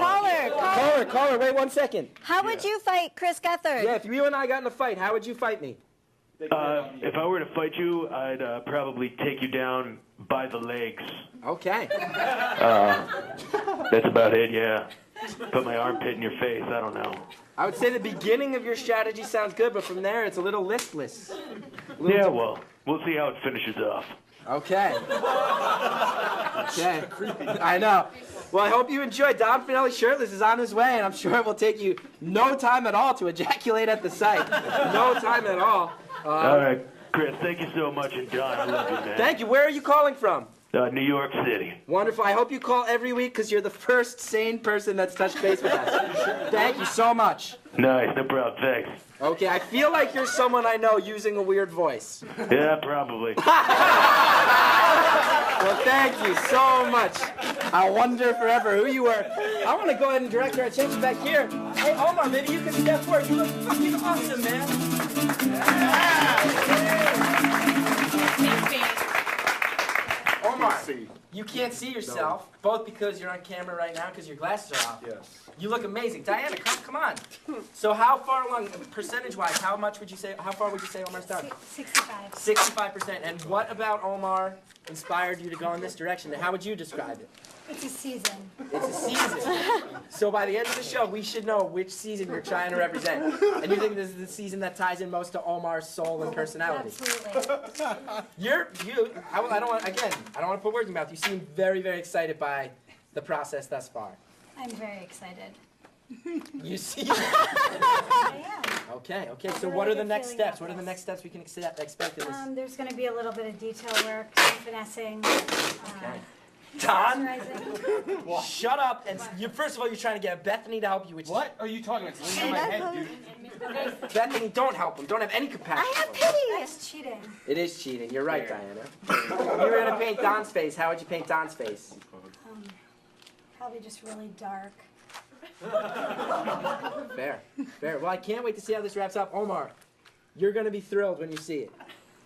Caller, wait 1 second. How would you fight Chris Gethard? Yeah, if you and I got in a fight, how would you fight me? If I were to fight you, I'd probably take you down by the legs. Okay. That's about it, yeah. Put my armpit in your face, I don't know. I would say the beginning of your strategy sounds good, but from there it's a little listless. Yeah, well, we'll see how it finishes off. Okay. Okay. I know. Well, I hope you enjoyed. Don Finelli shirtless is on his way, and I'm sure it will take you no time at all to ejaculate at the site. No time at all. All right, Chris, thank you so much, and Don, I love you, man. Thank you. Where are you calling from? New York City. Wonderful. I hope you call every week because you're the first sane person that's touched base with us. Thank you so much. Nice, no problem, thanks. Okay, I feel like you're someone I know using a weird voice. Yeah, probably. Well, thank you so much. I'll wonder forever who you were. I want to go ahead and direct our attention back here. Hey, Omar, maybe you can step forward. You look fucking awesome, man. Omar, you can't see yourself, both because you're on camera right now because your glasses are off. Yes. You look amazing. Diana, come on. So how far along, percentage-wise, how far would you say Omar's done? 65. 65%. And what about Omar inspired you to go in this direction? And how would you describe it? It's a season. It's a season. So by the end of the show, we should know which season you're trying to represent. And you think this is the season that ties in most to Omar's soul and personality? Absolutely. I don't want to put words in your mouth. You seem very, very excited by the process thus far. I'm very excited. You see? I am. Okay. I So really what are good the next feeling steps? about What are the this. next steps we can expect in this? There's going to be a little bit of detail work, some finessing. Don, Moisturizing. shut up! And first of all, you're trying to get Bethany to help you. What are you talking about? It's leaning on my head, dude. Bethany, don't help him. Don't have any compassion. I have pity. That's cheating. It is cheating. You're right, Diana. You were gonna paint Don's face. How would you paint Don's face? Probably just really dark. Fair. Well, I can't wait to see how this wraps up. Omar, you're gonna be thrilled when you see it.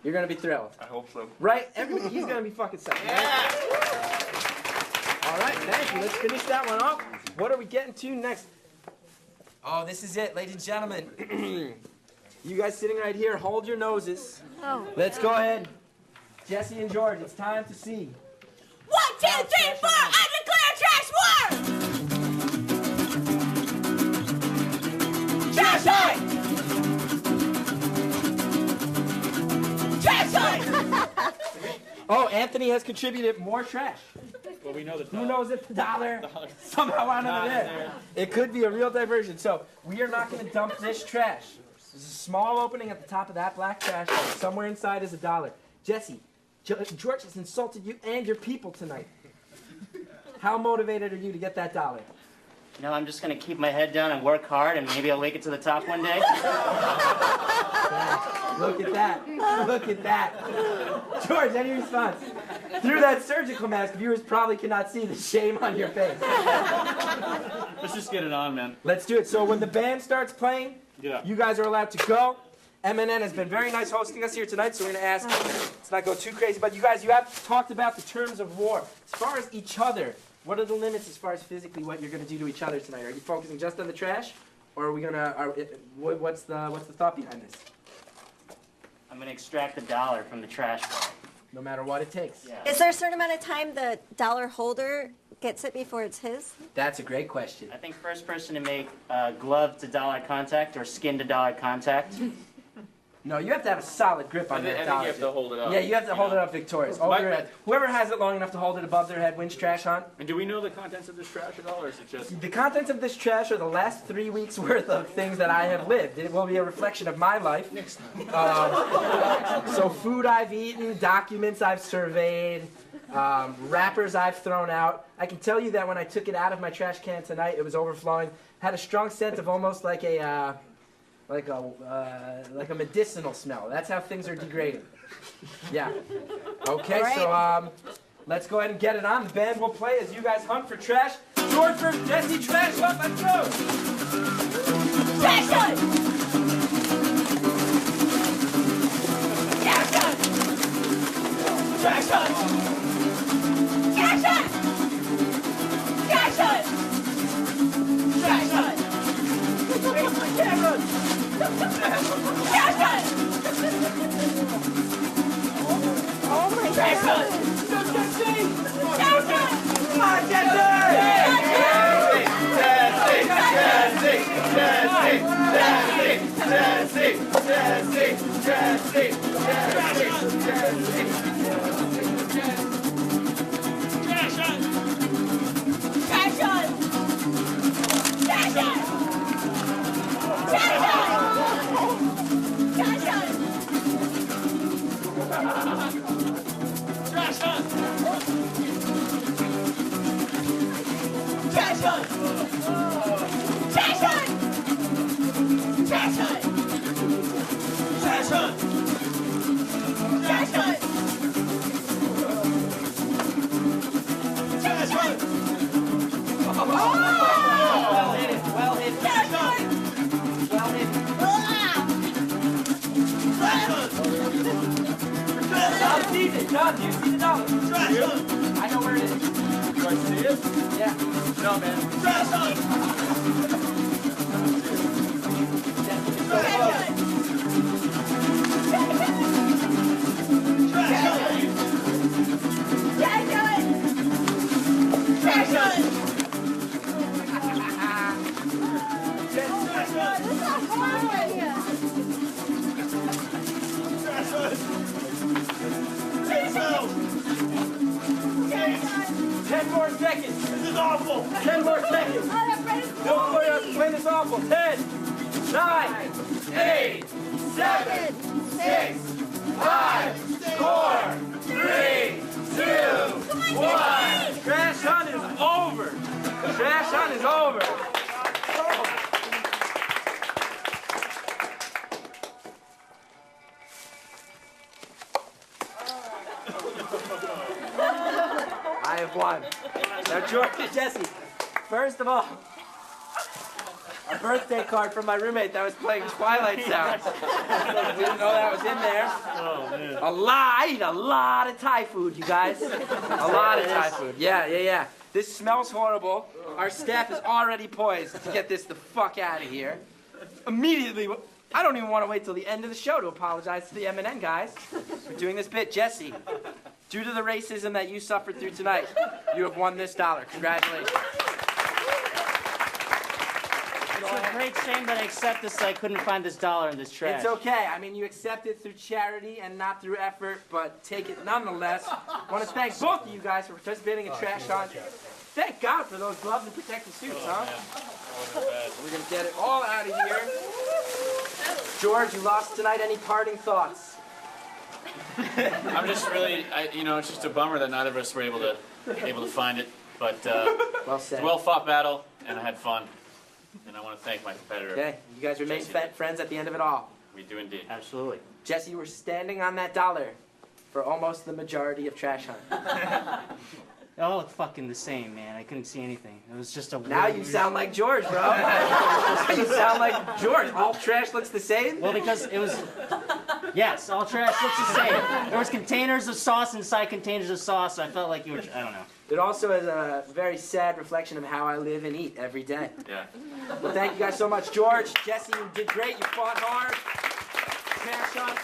You're gonna be thrilled. I hope so. Right? He's gonna be fucking psyched. Yeah. All right, thank you. Let's finish that one off. What are we getting to next? Oh, this is it, ladies and gentlemen. You guys sitting right here, hold your noses. Oh. Let's go ahead. Jesse and George, it's time to see. 1, 2, 3, 4, I declare trash war! Trash time! Trash time! Oh, Anthony has contributed more trash. Well, we know the Who knows if the dollar somehow wound up there? It could be a real diversion. So we are not going to dump this trash. There's a small opening at the top of that black trash. Somewhere inside is $1. Jesse, George has insulted you and your people tonight. How motivated are you to get that $1? You know, I'm just going to keep my head down and work hard, and maybe I'll make it to the top one day. Look at that. Look at that. George, any response? Through that surgical mask, viewers probably cannot see the shame on your face. Let's just get it on, man. Let's do it. So when the band starts playing, you guys are allowed to go. MNN has been very nice hosting us here tonight, so we're going to ask, let's not go too crazy, but you guys, you have talked about the terms of war. As far as each other, what are the limits as far as physically what you're going to do to each other tonight? Are you focusing just on the trash, or are we going to, what's the thought behind this? I'm going to extract $1 from the trash bag. no matter what it takes. Is there a certain amount of time the dollar holder gets it before it's his? That's a great question. I think first person to make glove to dollar contact or skin to dollar contact. No, you have to have a solid grip on that I think dollar. you have to hold it up. Yeah, you have to hold it up victorious. Over your head. Whoever has it long enough to hold it above their head wins trash hunt. And do we know the contents of this trash at all, or is it just... The contents of this trash are the last 3 weeks worth of things that I have lived. It will be a reflection of my life. So food I've eaten, documents I've surveyed, wrappers I've thrown out. I can tell you that when I took it out of my trash can tonight, it was overflowing. Had a strong scent of almost like a medicinal smell. That's how things are degrading. Yeah. Okay, so let's go ahead and get it on. The band will play as you guys hunt for trash. George versus Jesse, trash hunt. Let's go. Trash hunt. Trash hunt. Trash hunt. Trash hunt. Trash hunt. Trash hunt. Where's my camera? Trash hunt. Oh my Trash God. hunt. Go Jesse. Trash hunt. Come on, Jesse. John, do you see the dollar? I know where it is. Do I see it? Yeah. No, man. Trash hunt. This is awful. 10 more seconds. Don't worry, I'll play this awful. 10, 9, 8, 7, 6, 5, 4, 3, 2, 1. Trash hunt is over. Trash hunt is over. I have won. Now, George and Jesse, first of all, a birthday card from my roommate that was playing Twilight Sounds. We didn't know that was in there. Oh, man. I eat a lot of Thai food, you guys. A lot of Thai food. Yeah. This smells horrible. Our staff is already poised to get this the fuck out of here. Immediately, I don't even want to wait till the end of the show to apologize to the M&N guys for doing this bit. Jesse, due to the racism that you suffered through tonight, you have won this dollar. Congratulations. It's a great shame that I accept this so I couldn't find this dollar in this trash. It's okay. I mean, you accept it through charity and not through effort, but take it nonetheless. I want to thank both of you guys for participating in Trash Hunt. Thank God for those gloves and protective suits, huh? We're going to get it all out of here. George, you lost tonight. Any parting thoughts? I'm just really, it's just a bummer that neither of us were able to find it. But well said. It's a well-fought battle, and I had fun. And I want to thank my competitor. Okay, you guys remain friends at the end of it all. We do indeed. Absolutely. Jesse, you were standing on that dollar for almost the majority of Trash Hunt. They all look fucking the same, man. I couldn't see anything. It was just a... Now you sound like George, bro. Now you sound like George. All trash looks the same? Well, because it was... Yes, all trash looks the same. There was containers of sauce inside containers of sauce, so I felt like you were... I don't know. It also is a very sad reflection of how I live and eat every day. Yeah. Well, thank you guys so much. George, Jesse, you did great. You fought hard. Trash Hunt,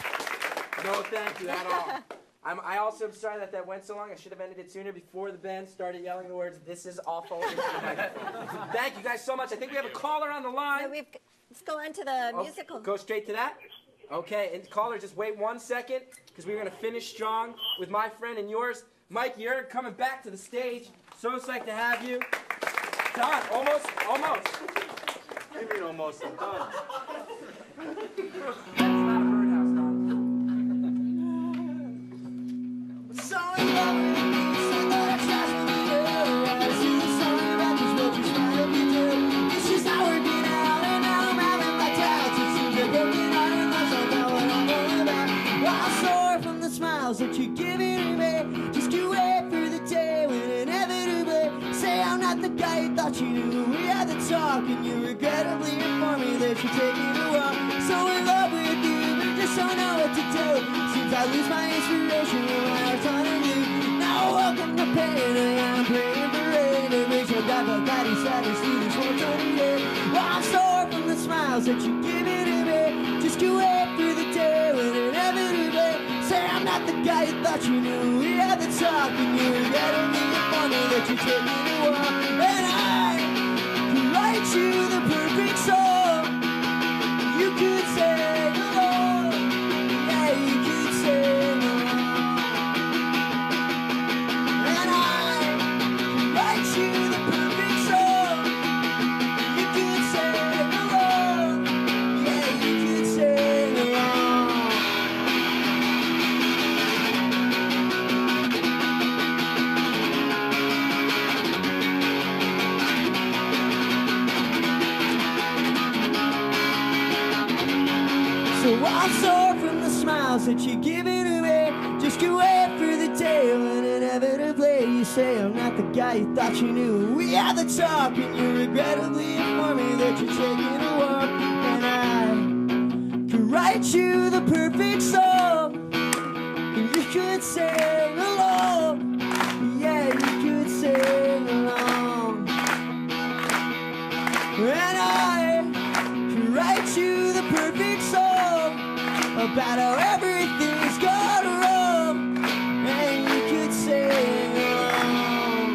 no thank you at all. I also am sorry that went so long. I should have ended it sooner before the band started yelling the words, "This is awful." Thank you guys so much. I think we have a caller on the line. No, let's go on to the musical. Go straight to that? Okay, and caller, just wait 1 second, because we're going to finish strong with my friend and yours, Mikey Erg, coming back to the stage. So psyched to have you. Done. Almost. What do you mean almost? I'm done. That's not a birdhouse, Don. So in love with you, so that I trust with you. I see the song about this world, just trying to be true. This is not working out, and now I'm having my doubts. It seems like broken heart, and that's not what I'm all about. Well, I'm sore from the smiles that you're giving to me. Just you wait for the day when inevitably say I'm not the guy you thought you knew. We had the talk, and you regrettably informed me that you're taking a walk. So in love with you, but just don't know what to do. Seems I lose my inspiration when I was on you. Now welcome to pain, and I'm praying for rain. It makes your God like that he sadness through this whole day. Well, I'm sore from the smiles that you're giving to me. Just you wait through the day when inevitably say I'm not the guy you thought you knew. We had the talk, and you regrettably informed me that you're taking a walk. And I could write you the perfect song. You could sing along, yeah, you could sing along. And I could write you the perfect song. You could sing along, yeah, you could sing along. So I'm sore from the smiles that you're giving to me. Just you wait for the day when inevitably you say I'm not the guy you thought you knew. We had the talk, and you regrettably informed me that you're taking a walk. And I could write you the perfect song, and you could sing along. Yeah, you could sing along. And I could write you the perfect song about how everything's gone wrong, and you could sing along.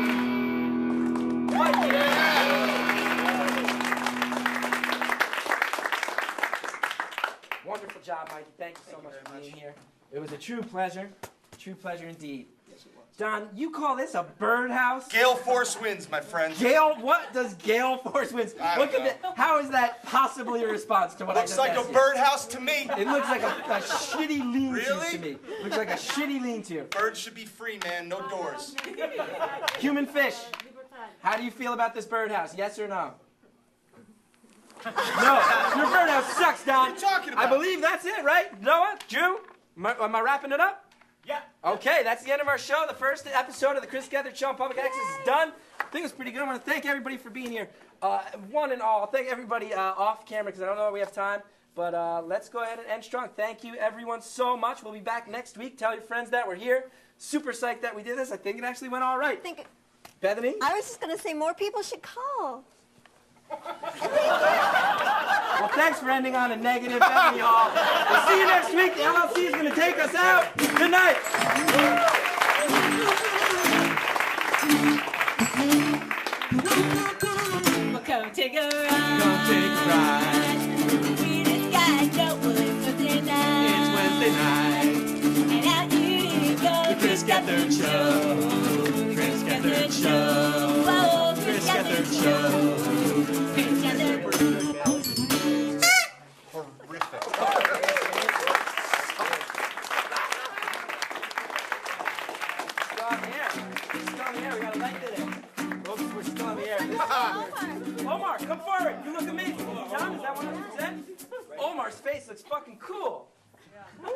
Wonderful job, Mikey. Thank you so much for being here. It was a true pleasure indeed. Don, you call this a birdhouse? Gale force winds, my friend. Gale? What does gale force winds? Look at that. How is that possibly a response to what I just Looks like asked a you? birdhouse to me. It looks like a shitty lean-to Really? to me. Looks like a shitty lean-to. Birds should be free, man. No doors. Human fish. How do you feel about this birdhouse? Yes or no? No. Your birdhouse sucks, Don. What are you talking about? I believe that's it, right? Noah? Drew? Am I wrapping it up? Yeah. Okay, that's the end of our show. The first episode of the Chris Geth Show on Public Access is done. I think it was pretty good. I want to thank everybody for being here. One and all. Thank everybody off camera because I don't know if we have time. But let's go ahead and end strong. Thank you, everyone, so much. We'll be back next week. Tell your friends that we're here. Super psyched that we did this. I think it actually went all right. Bethany? I was just going to say more people should call. Well, thanks for ending on a negative, Bethany Hall. We'll see you next week. The LLC is going to take us out. Good night. Well, come take a ride. Come take a ride. We just got no it's Wednesday night. It's Wednesday night. And out here you go. The Chris Geth Show. Chris Geth Show. Whoa, Chris Geth Show. Chris Geth. Horrific. Still on the air. Still on the air. We got a light today. Folks, we're still on the air. This is Omar, come forward. You look amazing. John, is that 100%? Omar's face looks fucking cool. Yeah!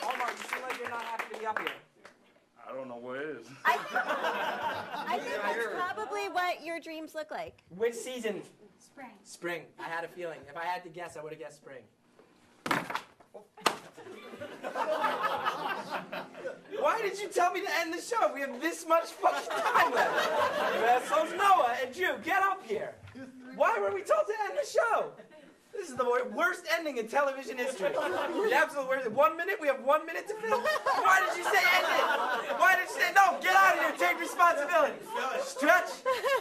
Omar, you seem like you're not happy to be up here. I don't know what it is. I think that's probably what your dreams look like. Which season? Spring. Spring. I had a feeling. If I had to guess, I would have guessed spring. Why did you tell me to end the show? We have this much fucking time left. You assholes. Noah and Drew, get up here. Why were we told to end the show? This is is the worst ending in television history. The absolute worst. 1 minute? We have 1 minute to film? Why did you say end it? Why did you say, no, get out of here, take responsibility. Stretch,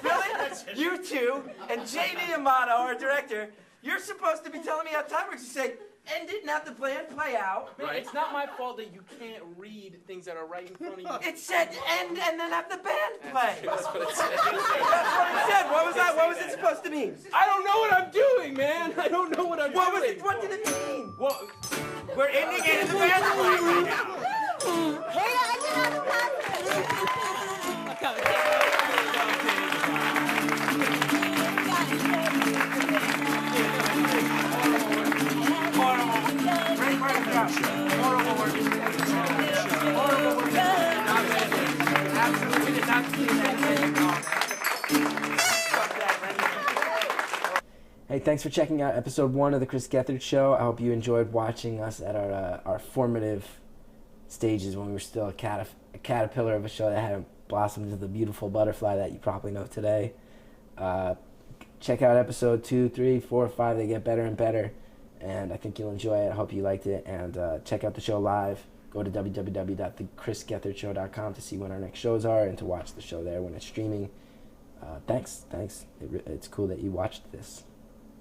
Billy, you two, and J.D. Amato, our director, you're supposed to be telling me how time works. You say, end it, not the plan, play out. Man, it's not my fault that you can't read things that are right in front of you. It said end and then have the band play. That's what it said. That's what it said. What was that? What was it supposed to mean? I don't know what I'm doing, man. I don't know what I'm doing. What did it mean? Well, we're ending it in the band play right now. Hey, I did not pass it. Hey, thanks for checking out episode 1 of the Chris Gethard Show. I hope you enjoyed watching us at our formative stages when we were still a caterpillar of a show that hadn't blossomed into the beautiful butterfly that you probably know today. Check out episode 2, 3, 4, 5. They get better and better, and I think you'll enjoy it. I hope you liked it, and check out the show live. Go to www.thechrisgethardshow.com to see when our next shows are and to watch the show there when it's streaming. Thanks. It's cool that you watched this.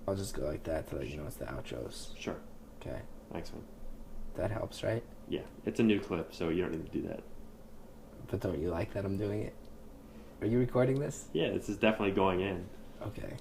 I'll just go like that to let you know it's the outros. Sure. Okay. Thanks, man. That helps, right? Yeah, it's a new clip, so you don't need to do that. But don't you like that I'm doing it? Are you recording this? Yeah, this is definitely going in. Okay.